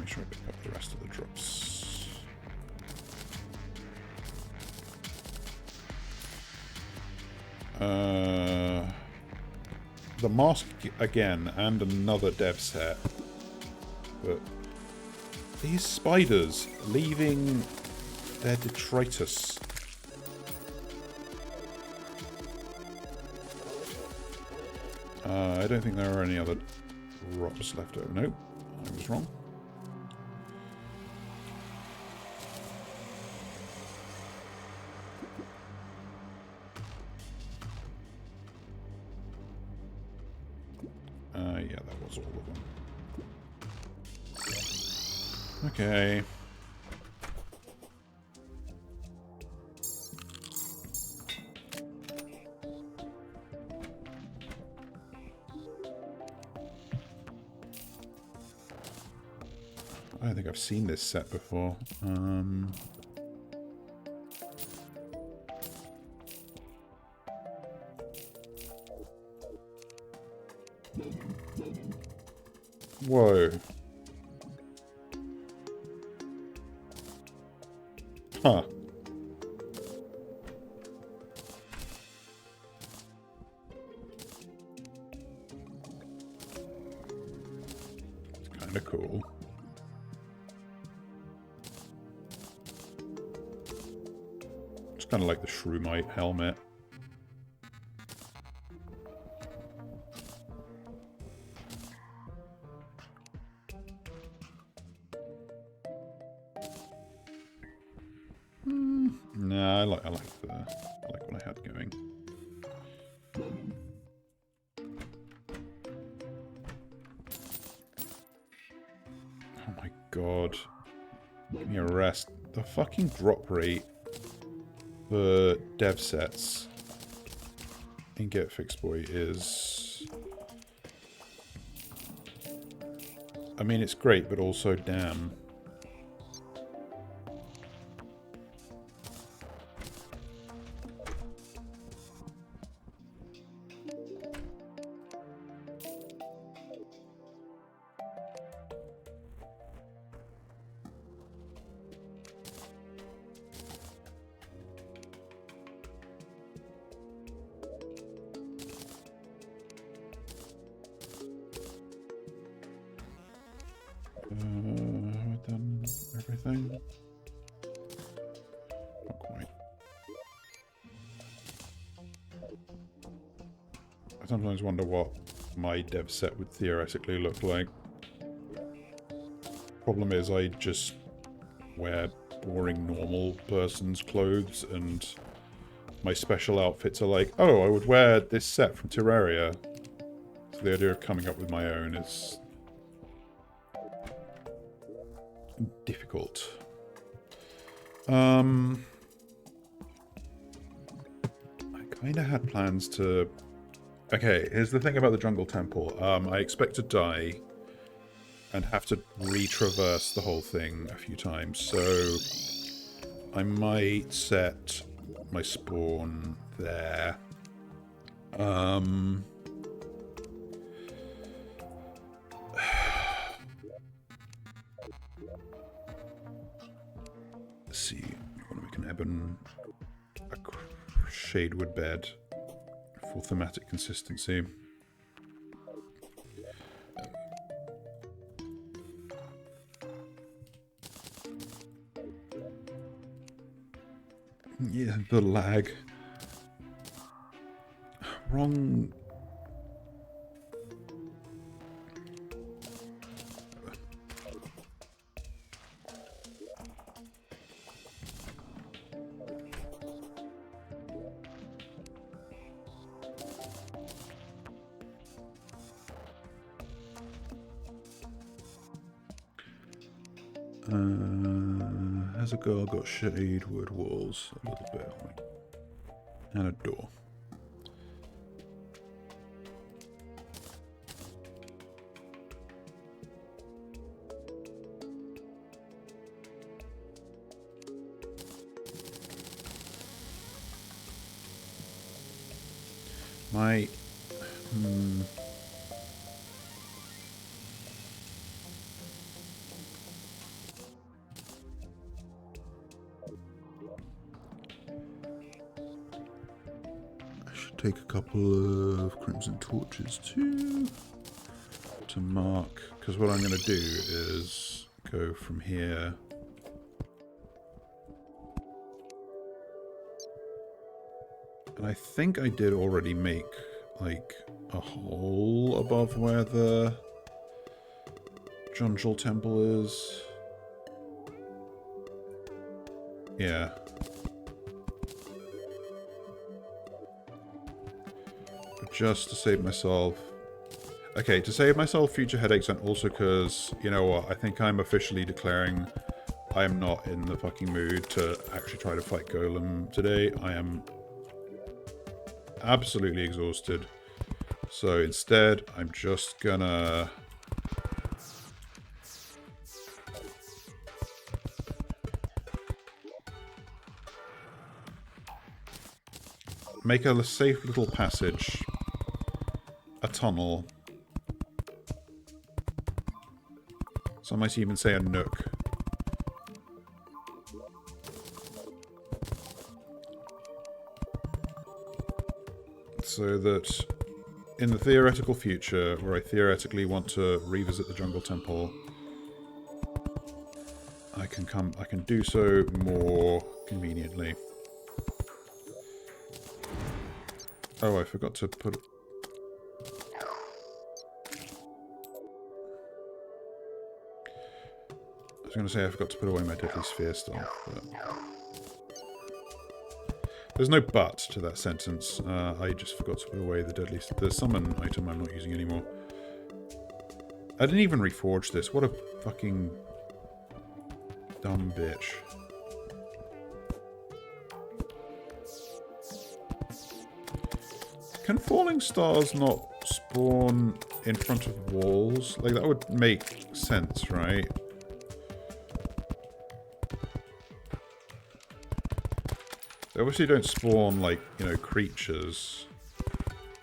make sure I pick up the rest of the drops. The mask again, and another dev set. But these spiders leaving their detritus. I don't think there are any other drops left over. Nope, I was wrong. Yeah, that was all of them. Okay. I don't think I've seen this set before. Whoa. Huh. It's kind of cool. It's kind of like the Shroomite helmet. No, I like what I had going. Oh my god. Give me a rest. The fucking drop rate for dev sets in getficSedboi is... I mean, it's great, but also damn. Have I done everything? Not quite. I sometimes wonder what my dev set would theoretically look like. Problem is, I just wear boring normal person's clothes, and my special outfits are like, oh, I would wear this set from Terraria. So the idea of coming up with my own is difficult. I kind of had plans to... Okay, here's the thing about the Jungle Temple. I expect to die and have to retraverse the whole thing a few times, so I might set my spawn there. Let's see, I want to make an ebon, a shadewood bed for thematic consistency. Yeah, the lag. Wrong. Has a girl got shade wood walls? A little bit, and a door. My take a couple of crimson torches too to mark, because what I'm going to do is go from here. And I think I did already make like a hole above where the Junjal Temple is. Yeah. But just to save myself... Okay, to save myself future headaches, and also because, you know what, I think I'm officially declaring I am not in the fucking mood to actually try to fight Golem today. I am absolutely exhausted. So instead, I'm just gonna... make a safe little passage. A tunnel. Some might even say a nook. So that in the theoretical future, where I theoretically want to revisit the Jungle Temple, I can do so more conveniently. Oh, I forgot to put... I was going to say I forgot to put away my deadly sphere stuff, but... There's no but to that sentence. I just forgot to put away the summon item I'm not using anymore. I didn't even reforge this. What a fucking dumb bitch. Can falling stars not spawn in front of walls? Like, that would make sense, right? They obviously don't spawn, like, you know, creatures.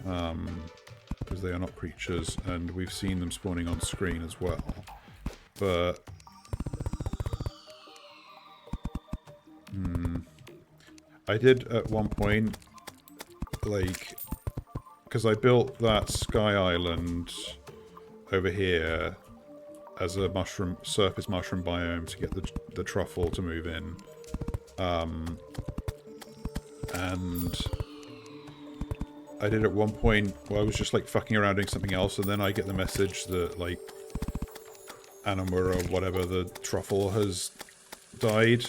Because they are not creatures, and we've seen them spawning on screen as well. But... I did at one point, like... Because I built that sky island over here as a surface mushroom biome to get the truffle to move in. And I did at one point where I was just like fucking around doing something else, and then I get the message that like Anima or whatever, the truffle, has died.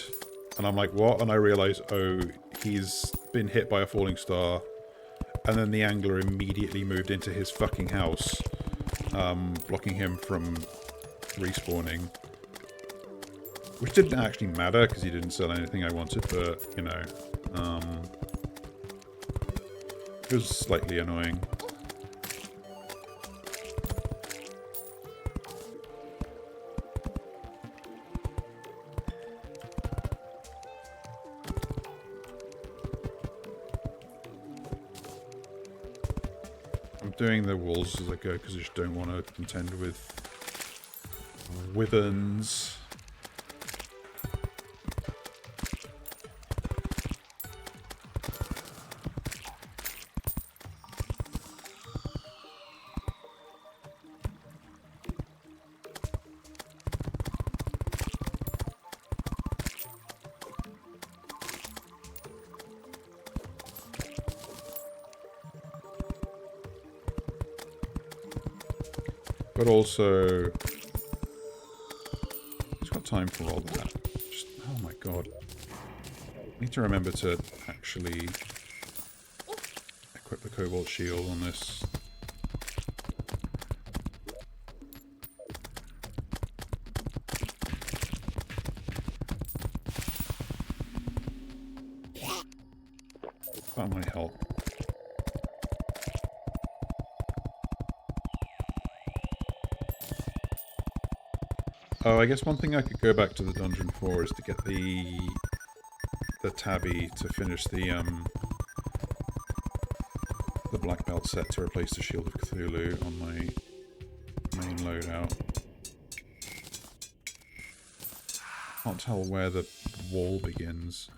And I'm like, what? And I realize, oh, he's been hit by a falling star. And then the angler immediately moved into his fucking house, blocking him from respawning. Which didn't actually matter, because he didn't sell anything I wanted, but, you know, it was slightly annoying. Doing the walls as I go because I just don't want to contend with wyverns. But also, who's got time for all that? Just, oh my god. I need to remember to actually equip the Cobalt Shield on this. That might help. Oh, I guess one thing I could go back to the dungeon for is to get the tabby to finish the black belt set to replace the Shield of Cthulhu on my main loadout. Can't tell where the wall begins.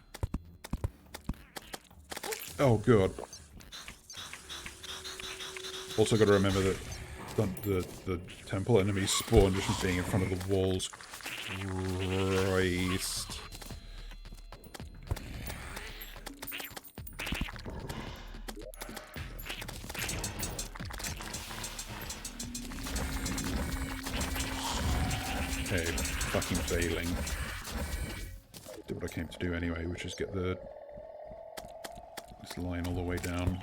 Oh god. Also got to remember that the temple enemies spawn just from being in front of the walls. Christ. Okay, fucking failing. Did what I came to do anyway, which is get this line all the way down.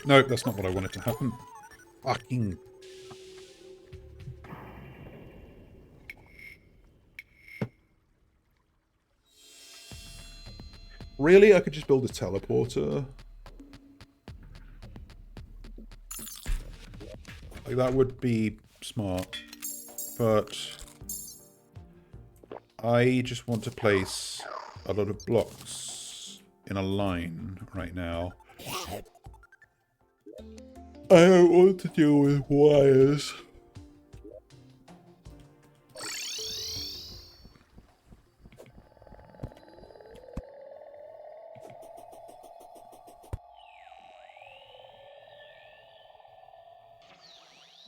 No, that's not what I wanted to happen. Fucking... Really? I could just build a teleporter? Like, that would be smart. But... I just want to place a lot of blocks in a line right now. I don't want to deal with wires.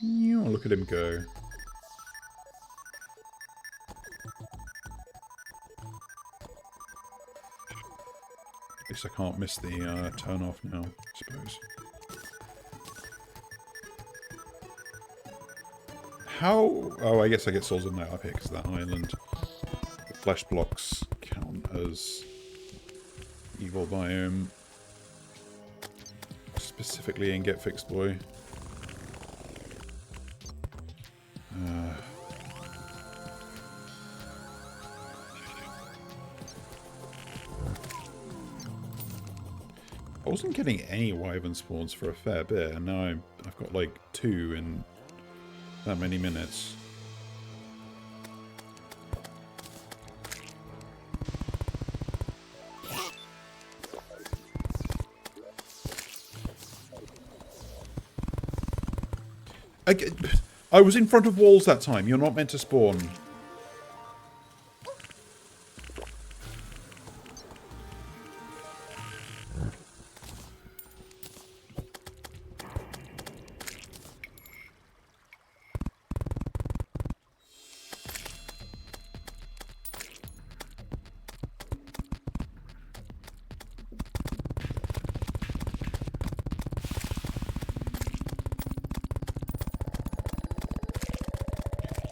Oh, look at him go. At least I can't miss the turn off now, I suppose. How... Oh, I guess I get souls in that up here because of that island. The flesh blocks count as evil biome. Specifically in getficSedboi. I wasn't getting any wyvern spawns for a fair bit, and now I've got like 2 in that many minutes. I was in front of walls that time. You're not meant to spawn.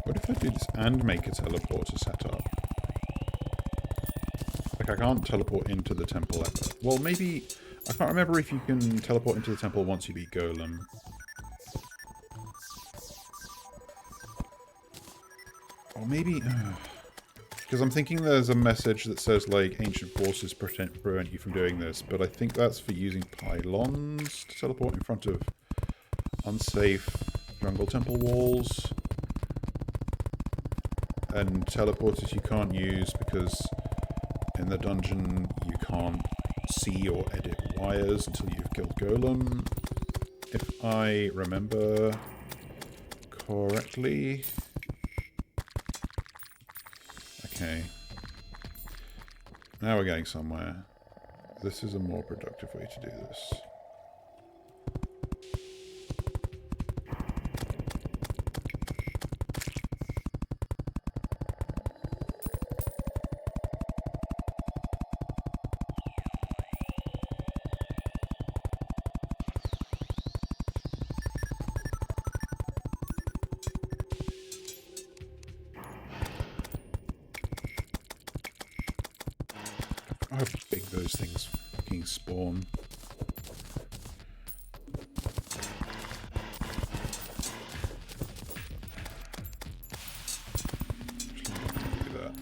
What if I do this and make a teleporter setup? Like, I can't teleport into the temple ever. Well, maybe... I can't remember if you can teleport into the temple once you beat Golem. Or maybe... Because I'm thinking there's a message that says, like, ancient forces prevent you from doing this, but I think that's for using pylons to teleport in front of unsafe jungle temple walls. And teleporters you can't use because in the dungeon you can't see or edit wires until you've killed Golem. If I remember correctly. Okay. Now we're getting somewhere. This is a more productive way to do this. How big those things fucking spawn. Do that.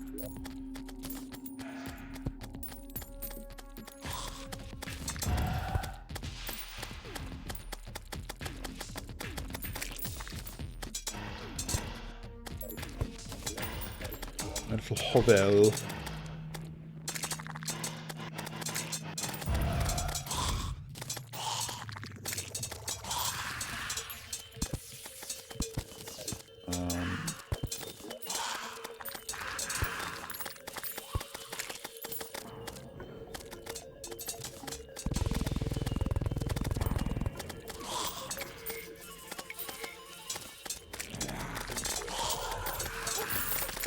A little hovel.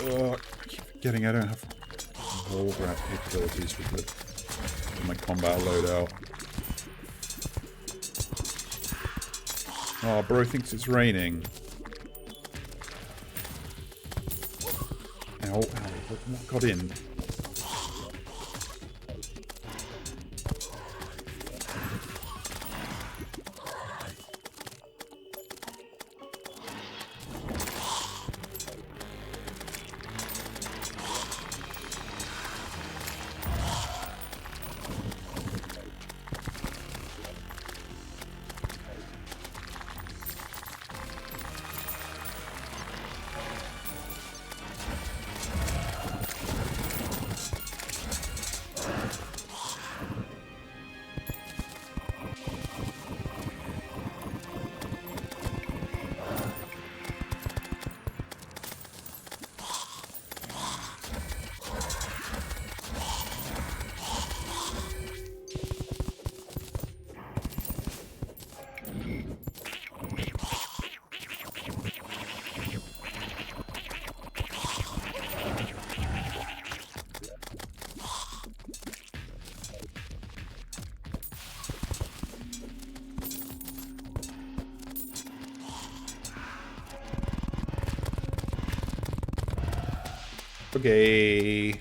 I keep forgetting I don't have wall grab capabilities with my combat loadout. Oh, bro thinks it's raining. Ow, ow, what got in? Okay.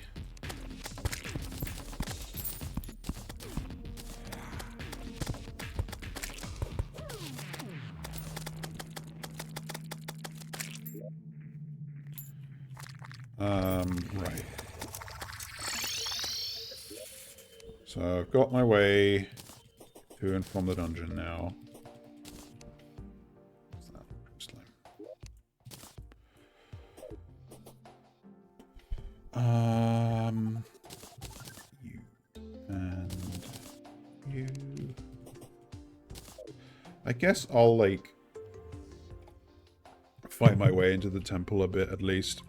Right. So I've got my way to and from the dungeon now. What's that? Slime. You and you. I guess I'll, like, find my way into the temple a bit, at least.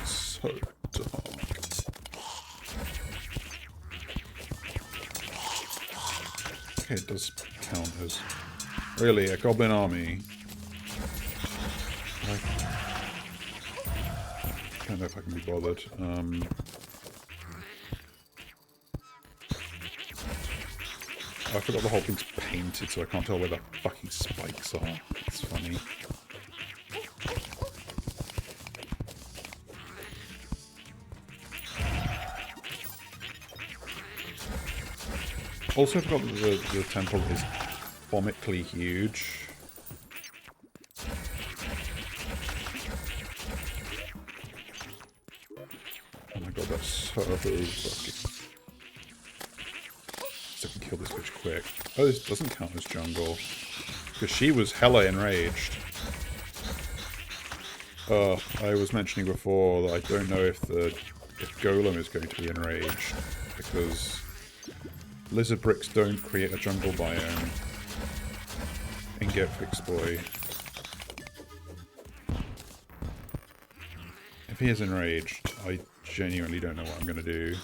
So dark. Okay, it does count as really a goblin army. I don't know if I can be bothered. I forgot the whole thing's painted, so I can't tell where the fucking spikes are. It's funny. Also, I forgot that the temple is vomically huge. Oh my god, that's so fucking... So I can kill this bitch quick. Oh, this doesn't count as jungle. Because she was hella enraged. I was mentioning before that I don't know if Golem is going to be enraged. Because lizard bricks don't create a jungle biome in getficSedboi. If he is enraged, I genuinely don't know what I'm going to do.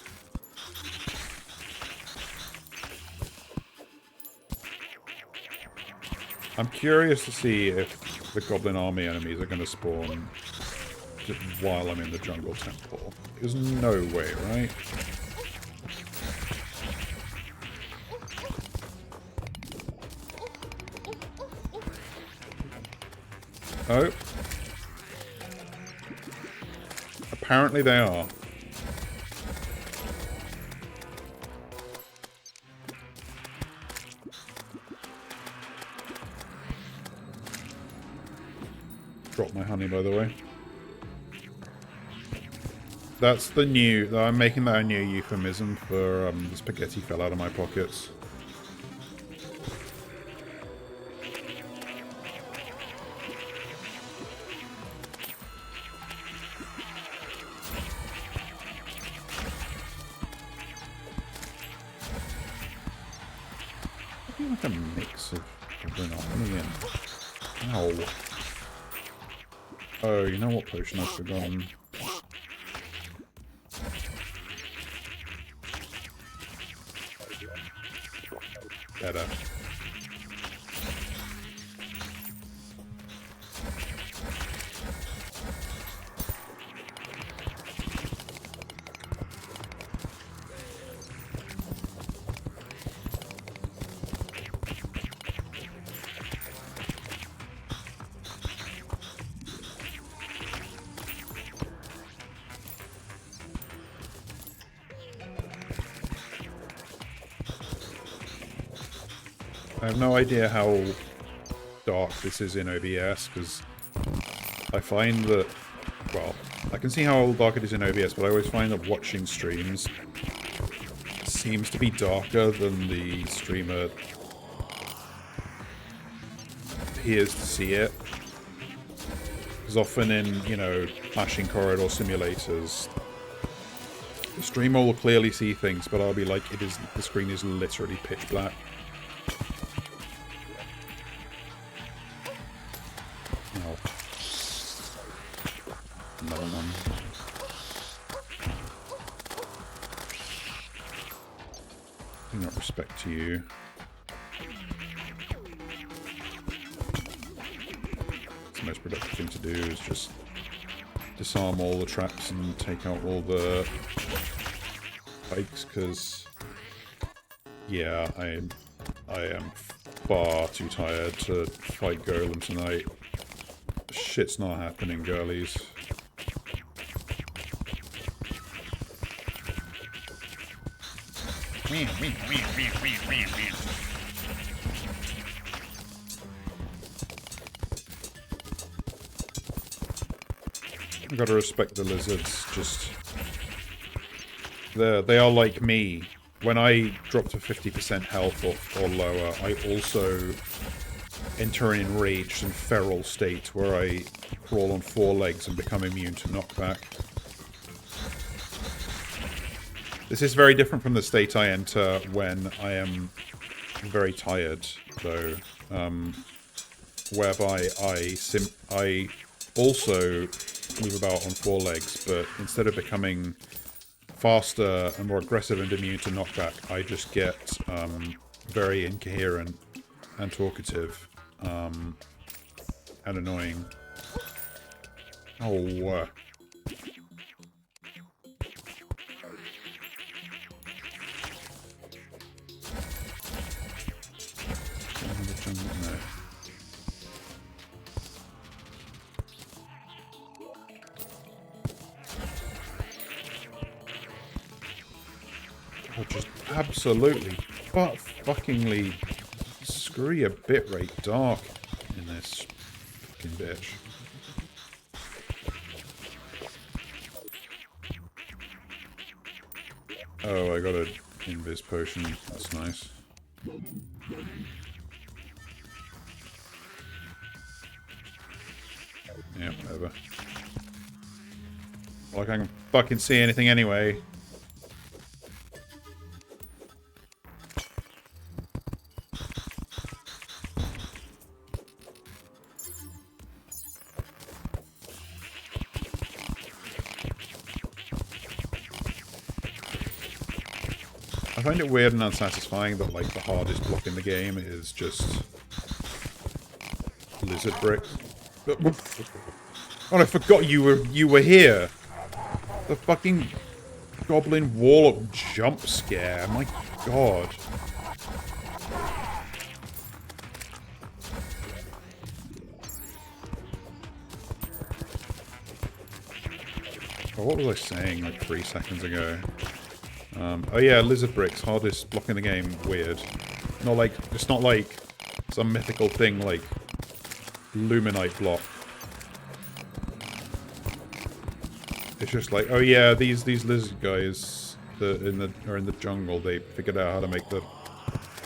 I'm curious to see if the goblin army enemies are going to spawn just while I'm in the jungle temple. There's no way, right? Oh. Apparently they are. Drop my honey, by the way. That's the new... I'm making that a new euphemism for the spaghetti fell out of my pockets. like a mix of goblin army and... Ow. Oh, you know what potion I've forgotten? Better. I have no idea how dark this is in OBS, because I find that, well, I can see how dark it is in OBS, but I always find that watching streams seems to be darker than the streamer appears to see it. Because often in, you know, flashing corridor simulators, the streamer will clearly see things, but I'll be like, the screen is literally pitch black. To you. The most productive thing to do is just disarm all the traps and take out all the pikes, because yeah, I am far too tired to fight Golem tonight. Shit's not happening, girlies. I gotta respect the lizards, just... They are like me. When I drop to 50% health or lower, I also enter an enraged and feral state where I crawl on 4 legs and become immune to knockback. This is very different from the state I enter when I am very tired, though, whereby I also move about on 4 legs, but instead of becoming faster and more aggressive and immune to knockback, I just get very incoherent and talkative and annoying. Oh. No. Oh, just absolutely butt-fuckingly screw your bitrate dark in this fucking bitch. Oh, I got an invis potion. That's nice. Yeah, whatever. Like I can fucking see anything anyway. I find it weird and unsatisfying that, like, the hardest block in the game is just lizard brick. Oh, I forgot you were here. The fucking goblin warlock jump scare. My god. Oh, what was I saying like 3 seconds ago? Oh yeah, lizard bricks, hardest block in the game. Weird. Not like, it's not like some mythical thing like Luminite block. It's just like, oh yeah, these lizard guys that are in the jungle, they figured out how to make the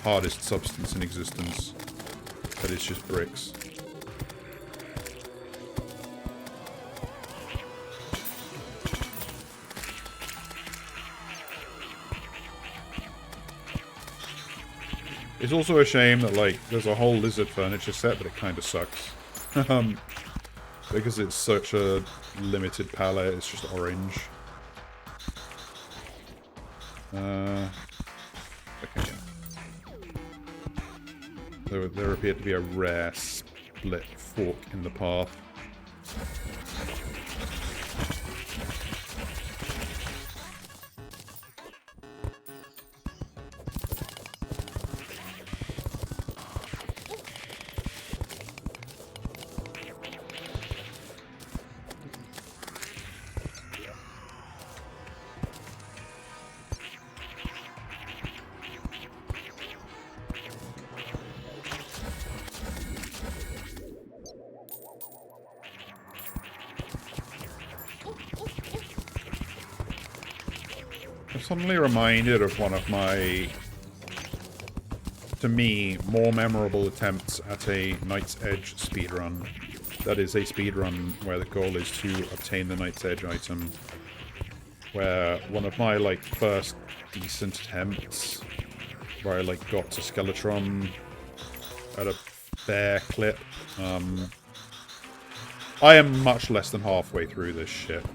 hardest substance in existence. But it's just bricks. It's also a shame that, like, there's a whole lizard furniture set, but it kind of sucks. Because it's such a limited palette, it's just orange. Okay. There appeared to be a rare split fork in the path. I'm suddenly reminded of one of my, to me, more memorable attempts at a Knight's Edge speedrun. That is a speedrun where the goal is to obtain the Knight's Edge item. Where one of my, like, first decent attempts, where I, like, got to Skeletron at a fair clip. I am much less than halfway through this shit.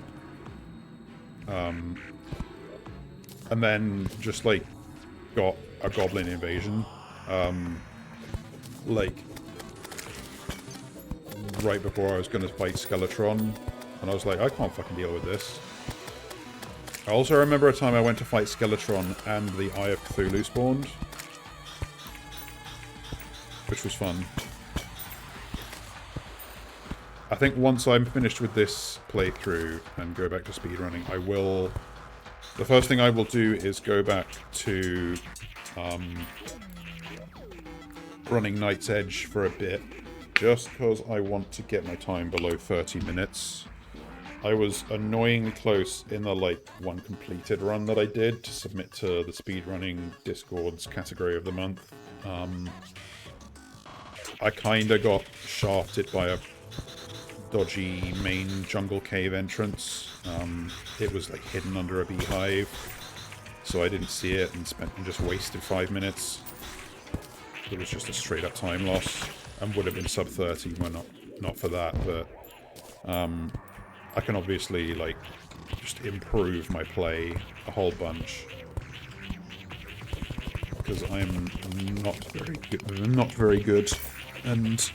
And then just, like, got a goblin invasion. Like, right before I was going to fight Skeletron. And I was like, I can't fucking deal with this. I also remember a time I went to fight Skeletron and the Eye of Cthulhu spawned. Which was fun. I think once I'm finished with this playthrough and go back to speedrunning, I will... The first thing I will do is go back to running Knight's Edge for a bit, just because I want to get my time below 30 minutes. I was annoyingly close in the, like, one completed run that I did to submit to the speedrunning Discord's category of the month. I kinda got shafted by a dodgy main jungle cave entrance. It was, like, hidden under a beehive, so I didn't see it and just wasted 5 minutes. It was just a straight up time loss, and would have been sub 30 when not for that, but I can obviously, like, just improve my play a whole bunch, because I'm not very good and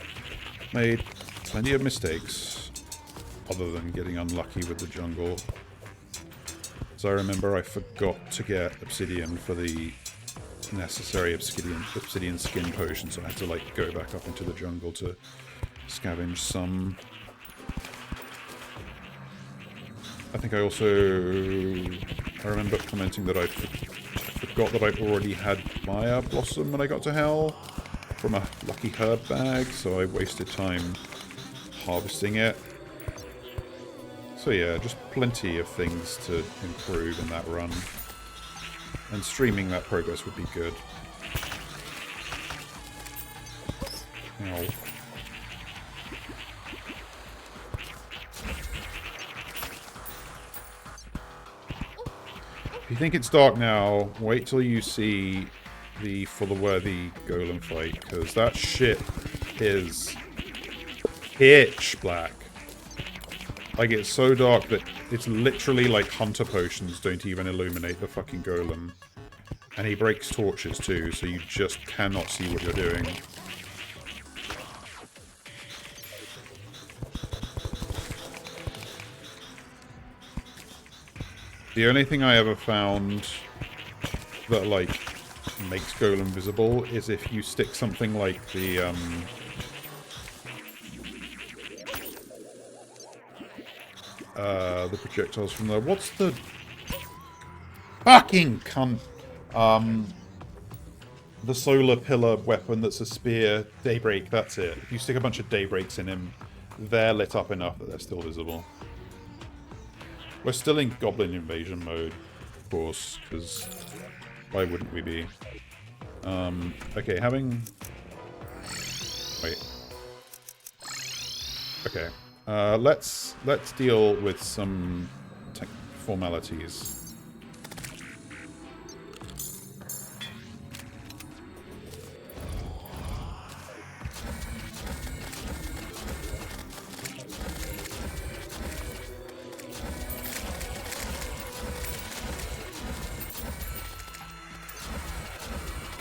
made plenty of mistakes, other than getting unlucky with the jungle. So I remember I forgot to get obsidian for the necessary obsidian skin potion, so I had to, like, go back up into the jungle to scavenge some. I think I remember commenting that I forgot that I already had Maya Blossom when I got to Hell from a lucky herb bag, so I wasted time harvesting it. So yeah, just plenty of things to improve in that run. And streaming that progress would be good. Ow. If you think it's dark now, wait till you see the Fullerworthy Golem fight, because that shit is pitch black. Like, it's so dark that it's literally like hunter potions don't even illuminate the fucking golem. And he breaks torches too, so you just cannot see what you're doing. The only thing I ever found that, like, makes golem visible is if you stick something like the projectiles from the... What's the... Fucking cunt! The solar pillar weapon that's a spear. Daybreak, that's it. If you stick a bunch of daybreaks in him, they're lit up enough that they're still visible. We're still in Goblin Invasion mode, of course, because why wouldn't we be? Okay, having... Wait. Okay. Let's deal with some formalities.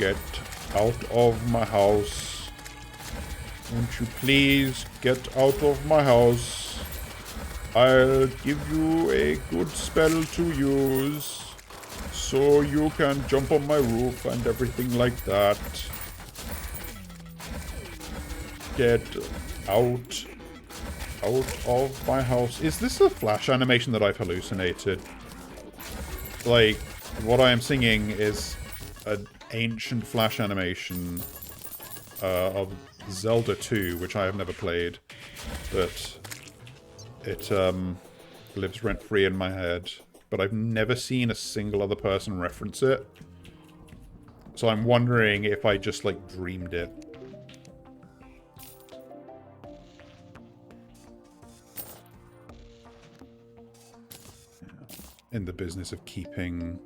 get out of my house. Won't you please get out of my house? I'll give you a good spell to use, so you can jump on my roof and everything like that. Get out of my house. Is this a flash animation that I've hallucinated? Like, what I am singing is an ancient flash animation of Zelda 2, which I have never played, but it lives rent-free in my head. But I've never seen a single other person reference it. So I'm wondering if I just, like, dreamed it. In the business of keeping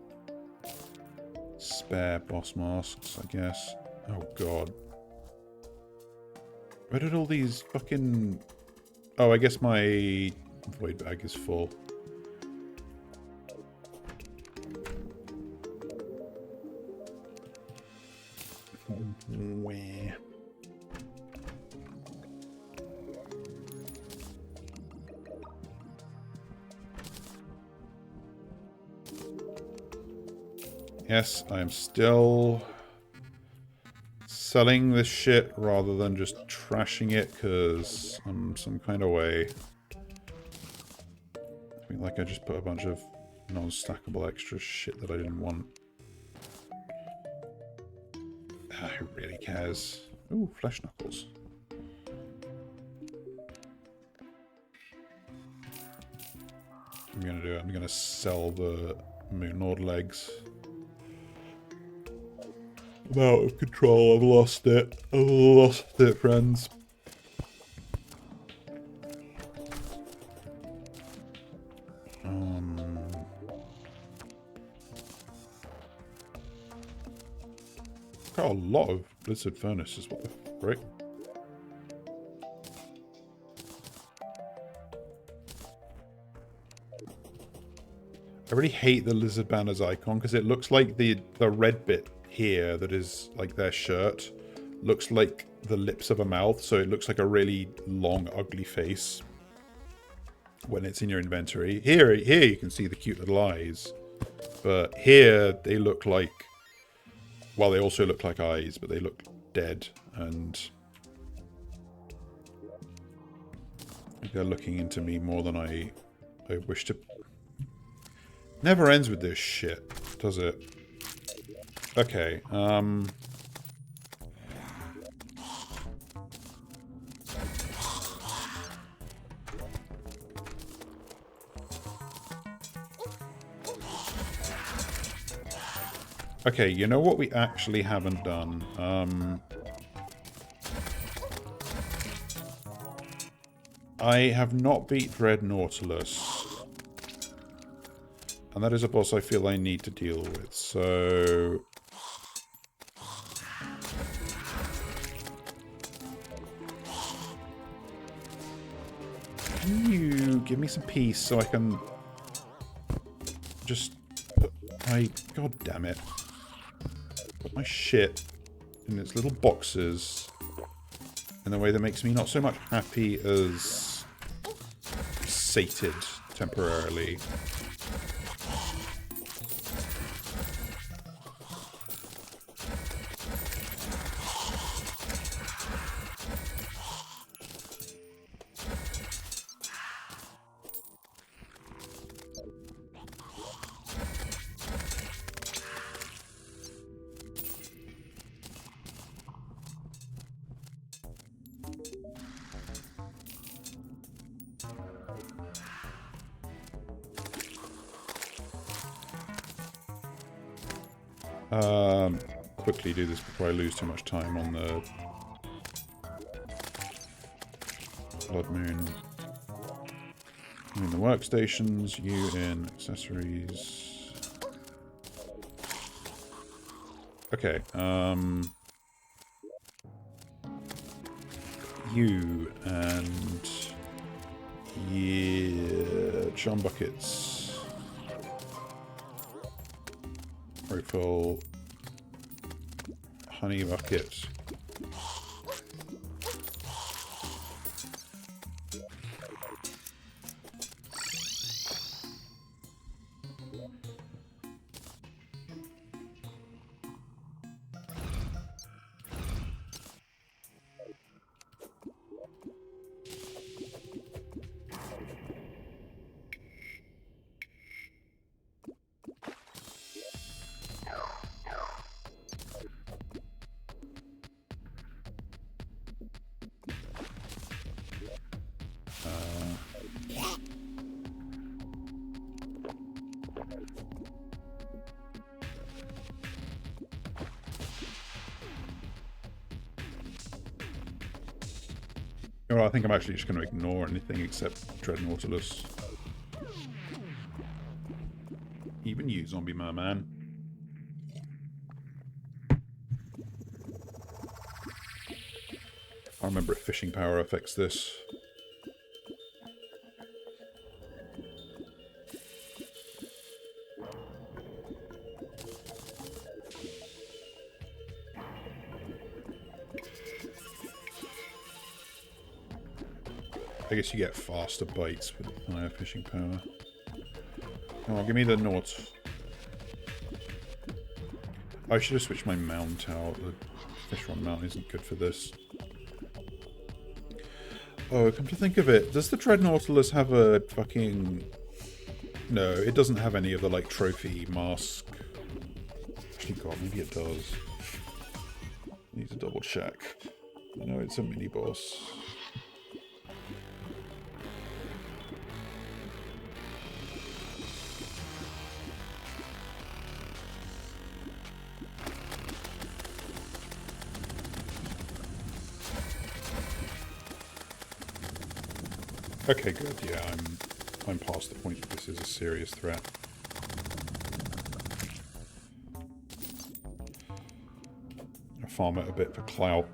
spare boss masks, I guess. Oh, God. Where did all these fucking... Oh, I guess my void bag is full. Where? Yes, I am still selling this shit rather than just trashing it because I'm some kind of way. I feel like I just put a bunch of non-stackable extra shit that I didn't want. Ah, who really cares? Ooh, flesh knuckles. I'm gonna do it. I'm gonna sell the Moon Lord legs. I'm out of control. I've lost it. I've lost it, friends. Got a lot of blizzard furnaces. What the frick? I really hate the lizard banners icon because it looks like the red bit here that is like their shirt looks like the lips of a mouth, so it looks like a really long ugly face when it's in your inventory. Here you can see the cute little eyes, but here they look like, well, they also look like eyes, but they look dead, and they're looking into me more than I wish to. Never ends with this shit, does it? Okay, okay, you know what we actually haven't done? I have not beat Dread Nautilus. And that is a boss I feel I need to deal with, so... Can you give me some peace so I can... just... put my... God damn it. Put my shit in its little boxes in a way that makes me not so much happy as sated temporarily. Quickly do this before I lose too much time on the Blood Moon. You in the workstations, you in accessories. Okay, you and yeah, charm buckets. Refill. honey bucket. Well, I think I'm actually just going to ignore anything except Dread Nautilus. Even you, Zombie Merman. I remember if fishing power affects this. I guess you get faster bites with higher fishing power. Come on, give me the Naut. I should have switched my mount out. The fish run mount isn't good for this. Oh, come to think of it, does the Dread Nautilus have a fucking... No, it doesn't have any of the, like, trophy mask. Actually, God, maybe it does. Need to double check. I know it's a mini-boss. Okay, good. Yeah, I'm past the point that this is a serious threat. I farm it a bit for clout.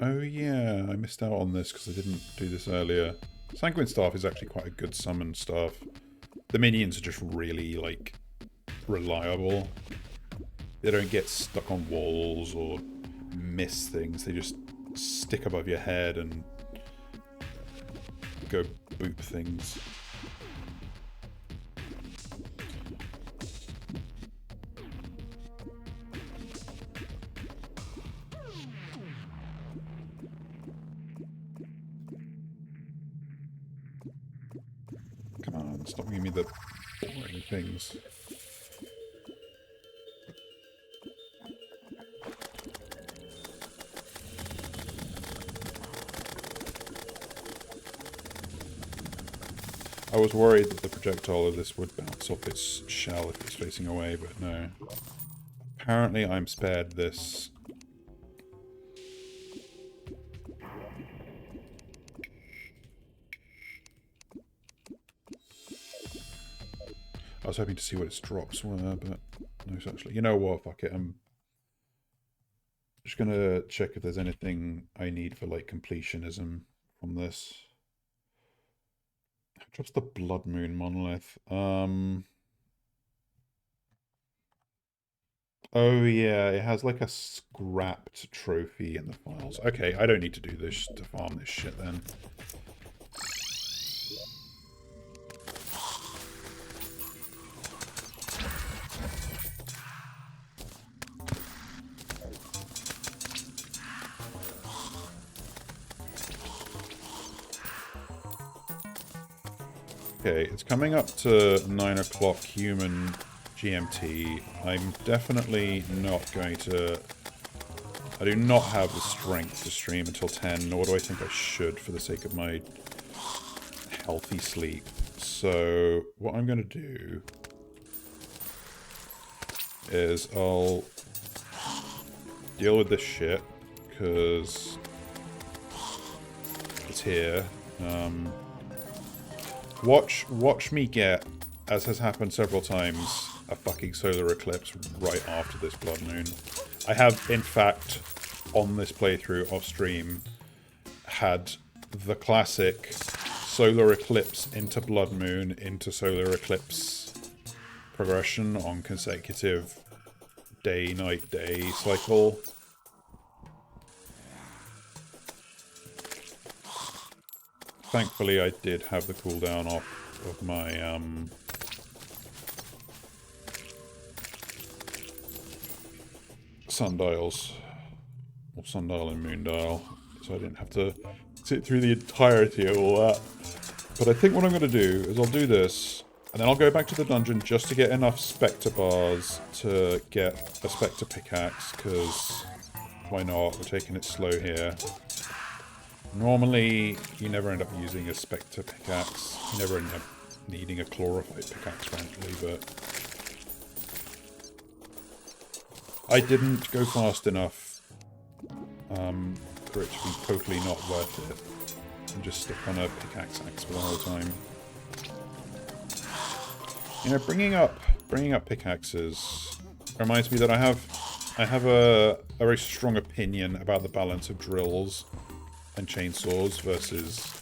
Oh yeah, I missed out on this because I didn't do this earlier. Sanguine Staff is actually quite a good summon staff. The minions are just really, like, reliable. They don't get stuck on walls or miss things. They just stick above your head and go boop things. Come on, stop giving me the boring things. I was worried that the projectile of this would bounce off its shell if it's facing away, but no. Apparently I'm spared this. I was hoping to see what its drops were, but no such. You know what? Fuck it. I'm just gonna check if there's anything I need for, like, completionism from this. Drops the Blood Moon monolith. Oh yeah, it has like a scrapped trophy in the files. Okay, I don't need to do this to farm this shit then. Okay, it's coming up to 9 o'clock human GMT. I'm definitely not going to... I do not have the strength to stream until 10, nor do I think I should for the sake of my healthy sleep. So, what I'm going to do is I'll deal with this shit, because it's here. Watch me get, as has happened several times, a fucking solar eclipse right after this blood moon. I have, in fact, on this playthrough off stream, had the classic solar eclipse into blood moon into solar eclipse progression on consecutive day, night, day cycle. Thankfully, I did have the cooldown off of my sundials, or sundial and moondial, so I didn't have to sit through the entirety of all that. But I think what I'm going to do is I'll do this, and then I'll go back to the dungeon just to get enough Spectre bars to get a Spectre pickaxe, because why not? We're taking it slow here. Normally, you never end up using a Spectre pickaxe. You never end up needing a chlorophyte pickaxe, frankly, but I didn't go fast enough for it to be totally not worth it. And just stick on a pickaxe axe for the whole time. You know, bringing up pickaxes reminds me that I have a very strong opinion about the balance of drills and chainsaws versus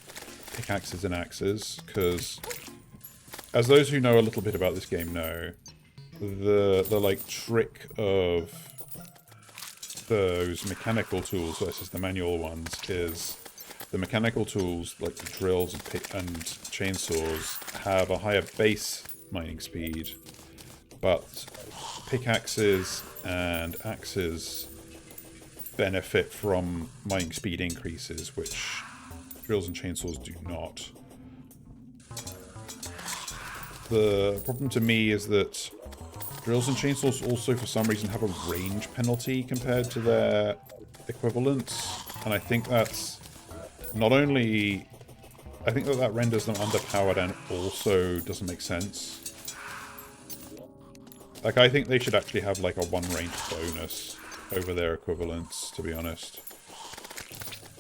pickaxes and axes, because as those who know a little bit about this game know, the like trick of those mechanical tools versus the manual ones is the mechanical tools like the drills and chainsaws have a higher base mining speed, but pickaxes and axes benefit from mining speed increases, which drills and chainsaws do not. The problem to me is that drills and chainsaws also for some reason have a range penalty compared to their equivalents, and I think that's not only... I think that renders them underpowered and also doesn't make sense. Like, I think they should actually have like a one range bonus over their equivalents, to be honest.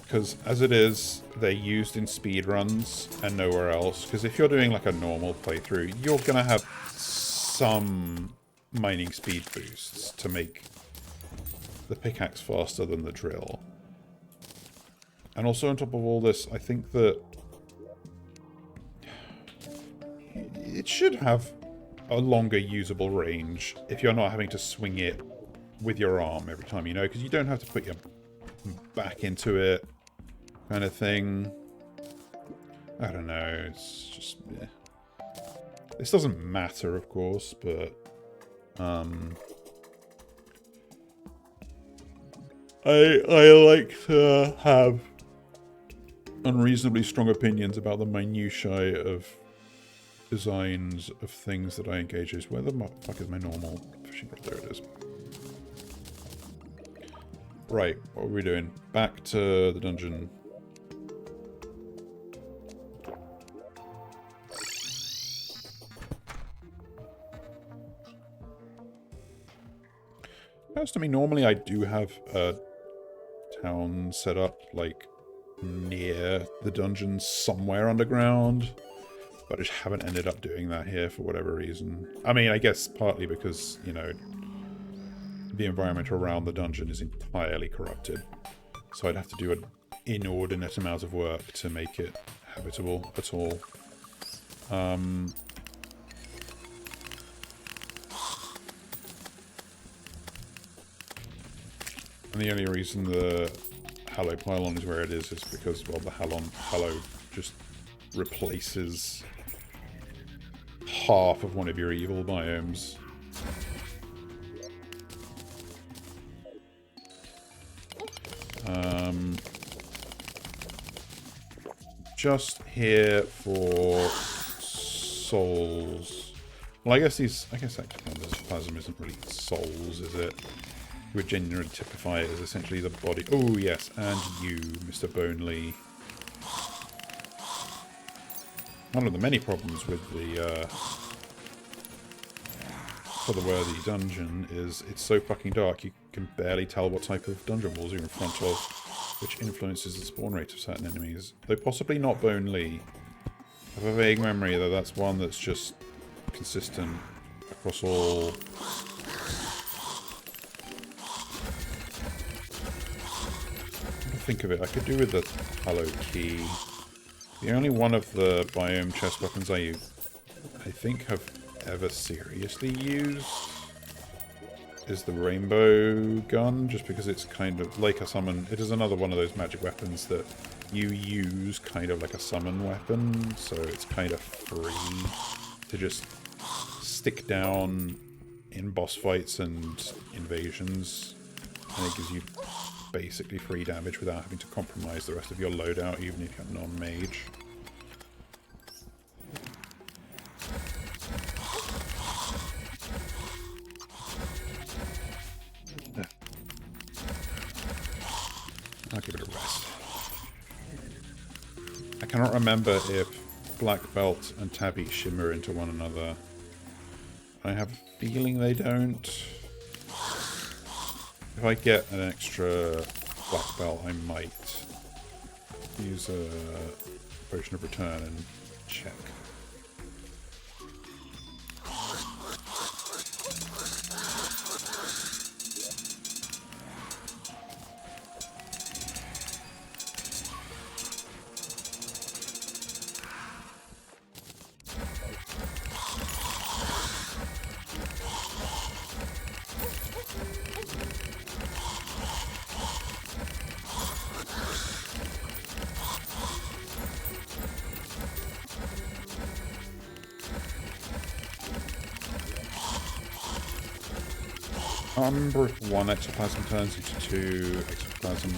Because as it is, they're used in speedruns and nowhere else. Because if you're doing like a normal playthrough, you're going to have some mining speed boosts to make the pickaxe faster than the drill. And also on top of all this, I think that it should have a longer usable range if you're not having to swing it with your arm every time, you know, because you don't have to put your back into it, kind of thing. I don't know, it's just... yeah. This doesn't matter, of course, but... I like to have unreasonably strong opinions about the minutiae of designs of things that I engage with. Where the fuck is my normal fishing rod? There it is. Right, what are we doing? Back to the dungeon. As to me, normally I do have a town set up, like, near the dungeon somewhere underground. But I just haven't ended up doing that here for whatever reason. I mean, I guess partly because, you know, the environment around the dungeon is entirely corrupted. So I'd have to do an inordinate amount of work to make it habitable at all. And the only reason the Hallow Pylon is where it is because, well, the Hallow just replaces half of one of your evil biomes. Just here for souls. Well, I guess ectoplasm isn't really souls, is it? You would genuinely typify it as essentially the body. Oh yes, and you, Mr. Bonely. One of the many problems with the for the Worthy dungeon is it's so fucking dark you can barely tell what type of dungeon walls you're in front of, which influences the spawn rate of certain enemies. Though possibly not Bonely. I have a vague memory that that's one that's just consistent across all. Think of it, I could do with the Hallow Key. The only one of the biome chest weapons I think have ever seriously used is the rainbow gun, just because it's kind of like a summon. It is another one of those magic weapons that you use kind of like a summon weapon, so it's kind of free to just stick down in boss fights and invasions, and it gives you basically free damage without having to compromise the rest of your loadout, even if you're non-mage. I'll give it a rest. I cannot remember if Black Belt and Tabby shimmer into one another. I have a feeling they don't. If I get an extra Black Belt, I might use a Potion of Return and check. I can't remember if one ectoplasm turns into two ectoplasm,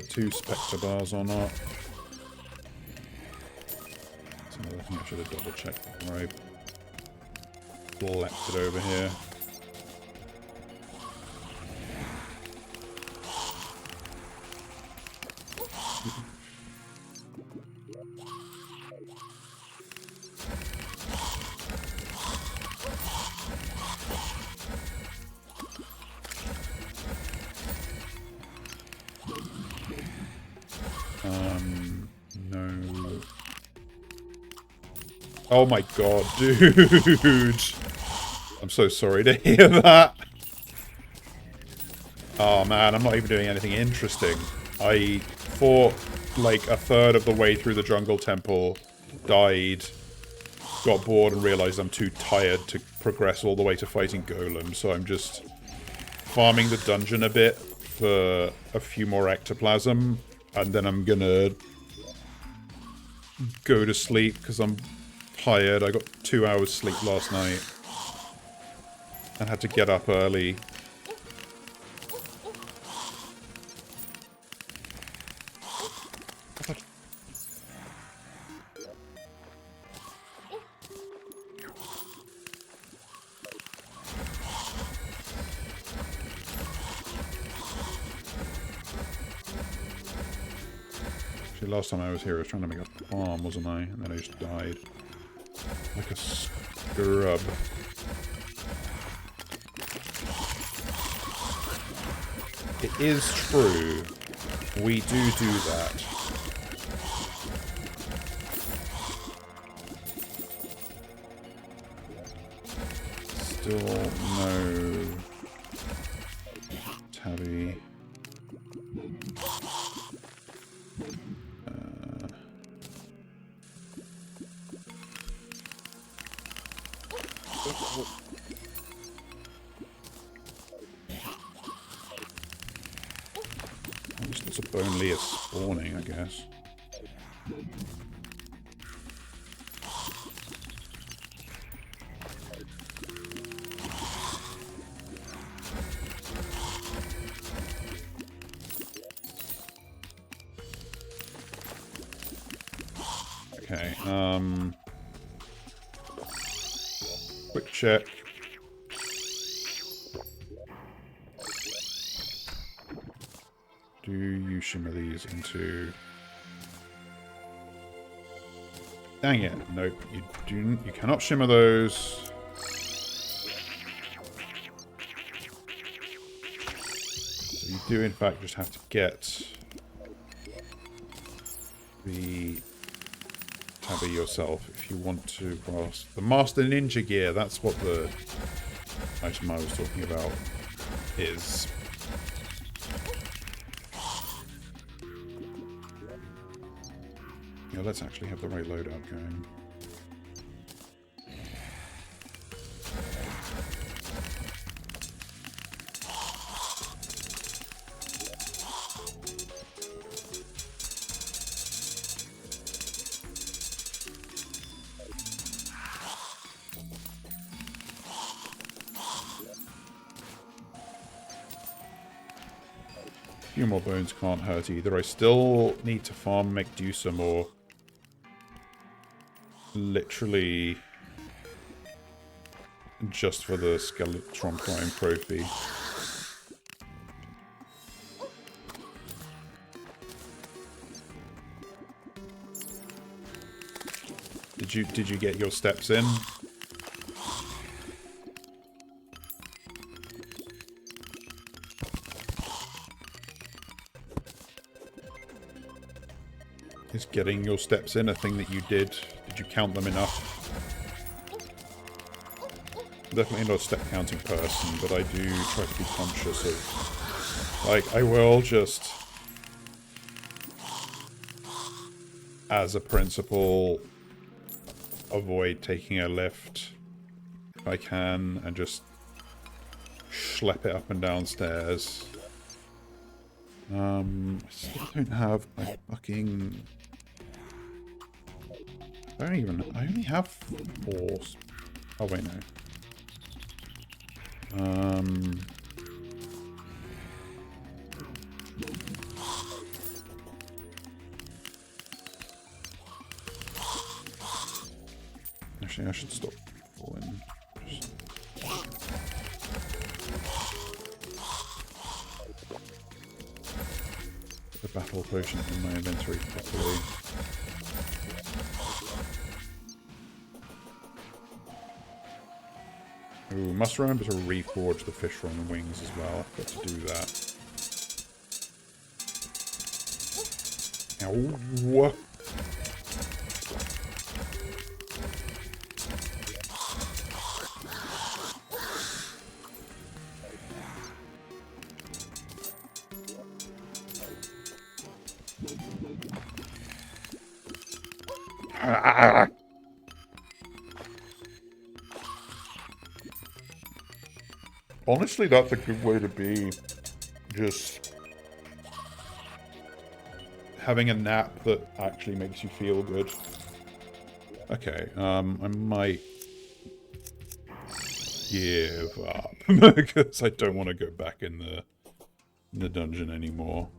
two spectre bars or not. That's another thing I should have double checked before I leapt it over here. No. Oh my god, dude! I'm so sorry to hear that. Oh man, I'm not even doing anything interesting. I fought like a third of the way through the jungle temple, died, got bored and realized I'm too tired to progress all the way to fighting golems, so I'm just farming the dungeon a bit for a few more ectoplasm, and then I'm gonna go to sleep because I'm tired. I got 2 hours sleep last night and had to get up early. Last time I was here, I was trying to make a farm, wasn't I? And then I just died. Like a scrub. It is true. We do that. Still no Tabby. There's a bone Leah spawning, I guess. Okay, quick check. Do you shimmer these into... Dang it. Nope, you cannot shimmer those. So you do in fact just have to get the Tabby yourself if you want to master the Master Ninja gear. That's what the item I was talking about is. Yeah, let's actually have the right loadout going. Few more bones can't hurt either. I still need to farm Medusa more. Literally just for the Skeletron Prime trophy. Did you get your steps in? Is getting your steps in a thing that you did? Did you count them enough? Definitely not a step counting person, but I do try to be conscious of... Like, I will just... as a principle, avoid taking a lift if I can, and just schlep it up and down stairs. I still don't have my fucking... I only have 4... Oh, wait, no. Actually, I should stop falling. Put the battle potion in my inventory properly. Ooh, must remember to reforge the fish from the wings as well. I've got to do that. Ow. Honestly, that's a good way to be. Just having a nap that actually makes you feel good. Okay, I might give up because I don't want to go back in the dungeon anymore.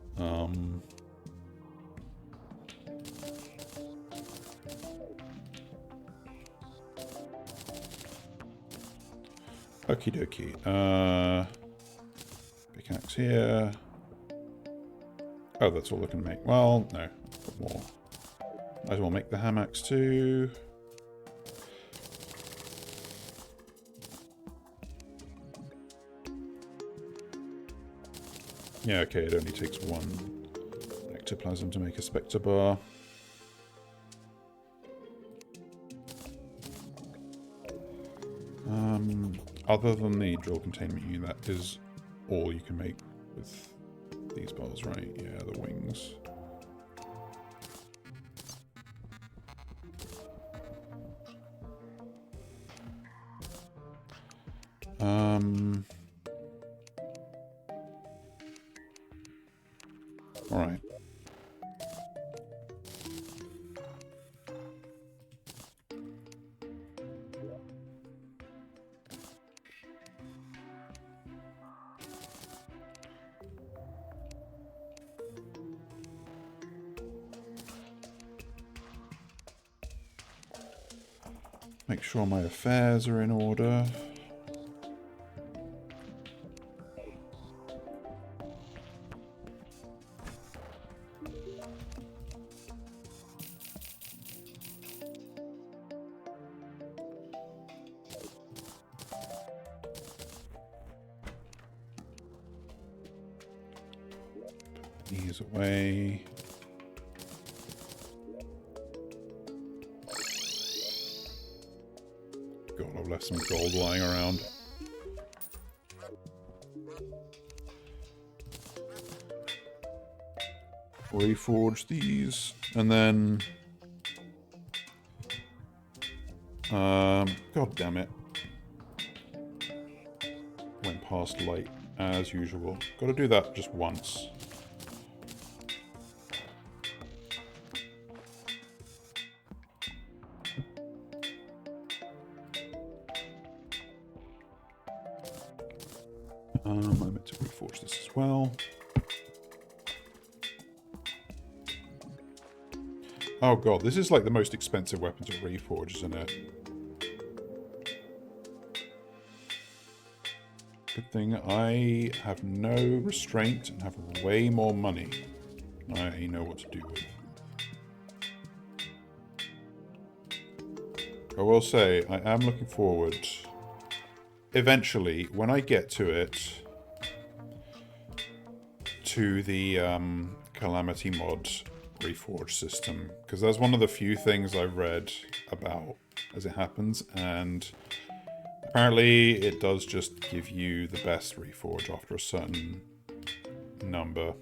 Okie dokie. Pickaxe here. Oh, that's all I can make. Well, no. I've got more. Might as well make the hammocks too. Yeah, okay, it only takes 1 ectoplasm to make a spectre bar. Other than the drill containment unit, that is all you can make with these bars, right? Yeah, the wings. All right. Make sure my affairs are in order. These away. God, I've left some gold lying around. Reforge these, and then God damn it. Went past light, as usual. Gotta do that just once. I meant to reforge this as well. Oh god, this is like the most expensive weapon to reforge, isn't it? Good thing I have no restraint and have way more money. I know what to do with. I will say, I am looking forward, eventually, when I get to it, to the Calamity mod reforge system, because that's one of the few things I've read about as it happens, and apparently it does just give you the best reforge after a certain number.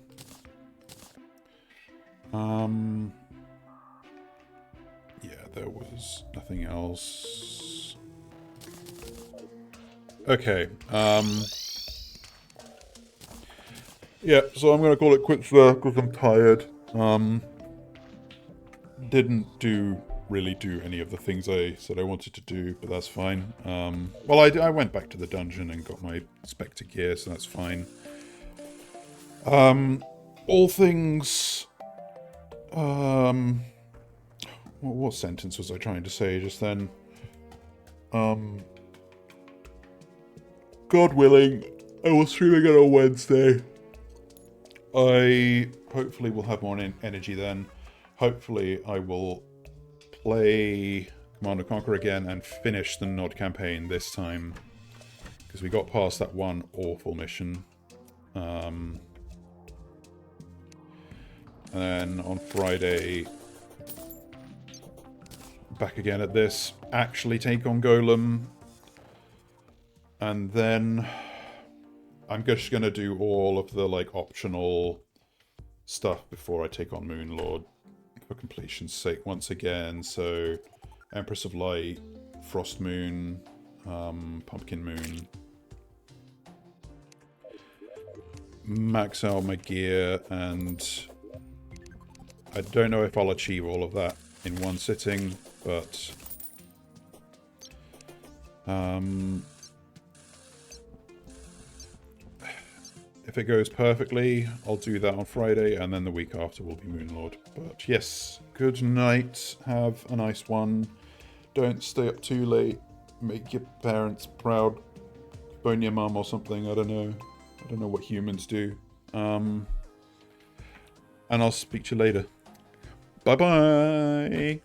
Yeah, there was nothing else. Okay, yeah, so I'm gonna call it quits there, because I'm tired. Didn't really do any of the things I said I wanted to do, but that's fine. Well, I went back to the dungeon and got my Spectre gear, so that's fine. All things... what sentence was I trying to say just then? God willing, I will stream again on Wednesday. I hopefully will have more energy then. Hopefully I will play Command & Conquer again and finish the Nod campaign this time. Because we got past that one awful mission. And then on Friday, back again at this. Actually take on Golem. And then I'm just going to do all of the like optional stuff before I take on Moonlord for completion's sake once again. So Empress of Light, Frost Moon, Pumpkin Moon. Max out my gear, and I don't know if I'll achieve all of that in one sitting, but if it goes perfectly, I'll do that on Friday, and then the week after will be Moonlord. But yes, good night. Have a nice one. Don't stay up too late. Make your parents proud. Bone your mum or something. I don't know. I don't know what humans do. And I'll speak to you later. Bye-bye.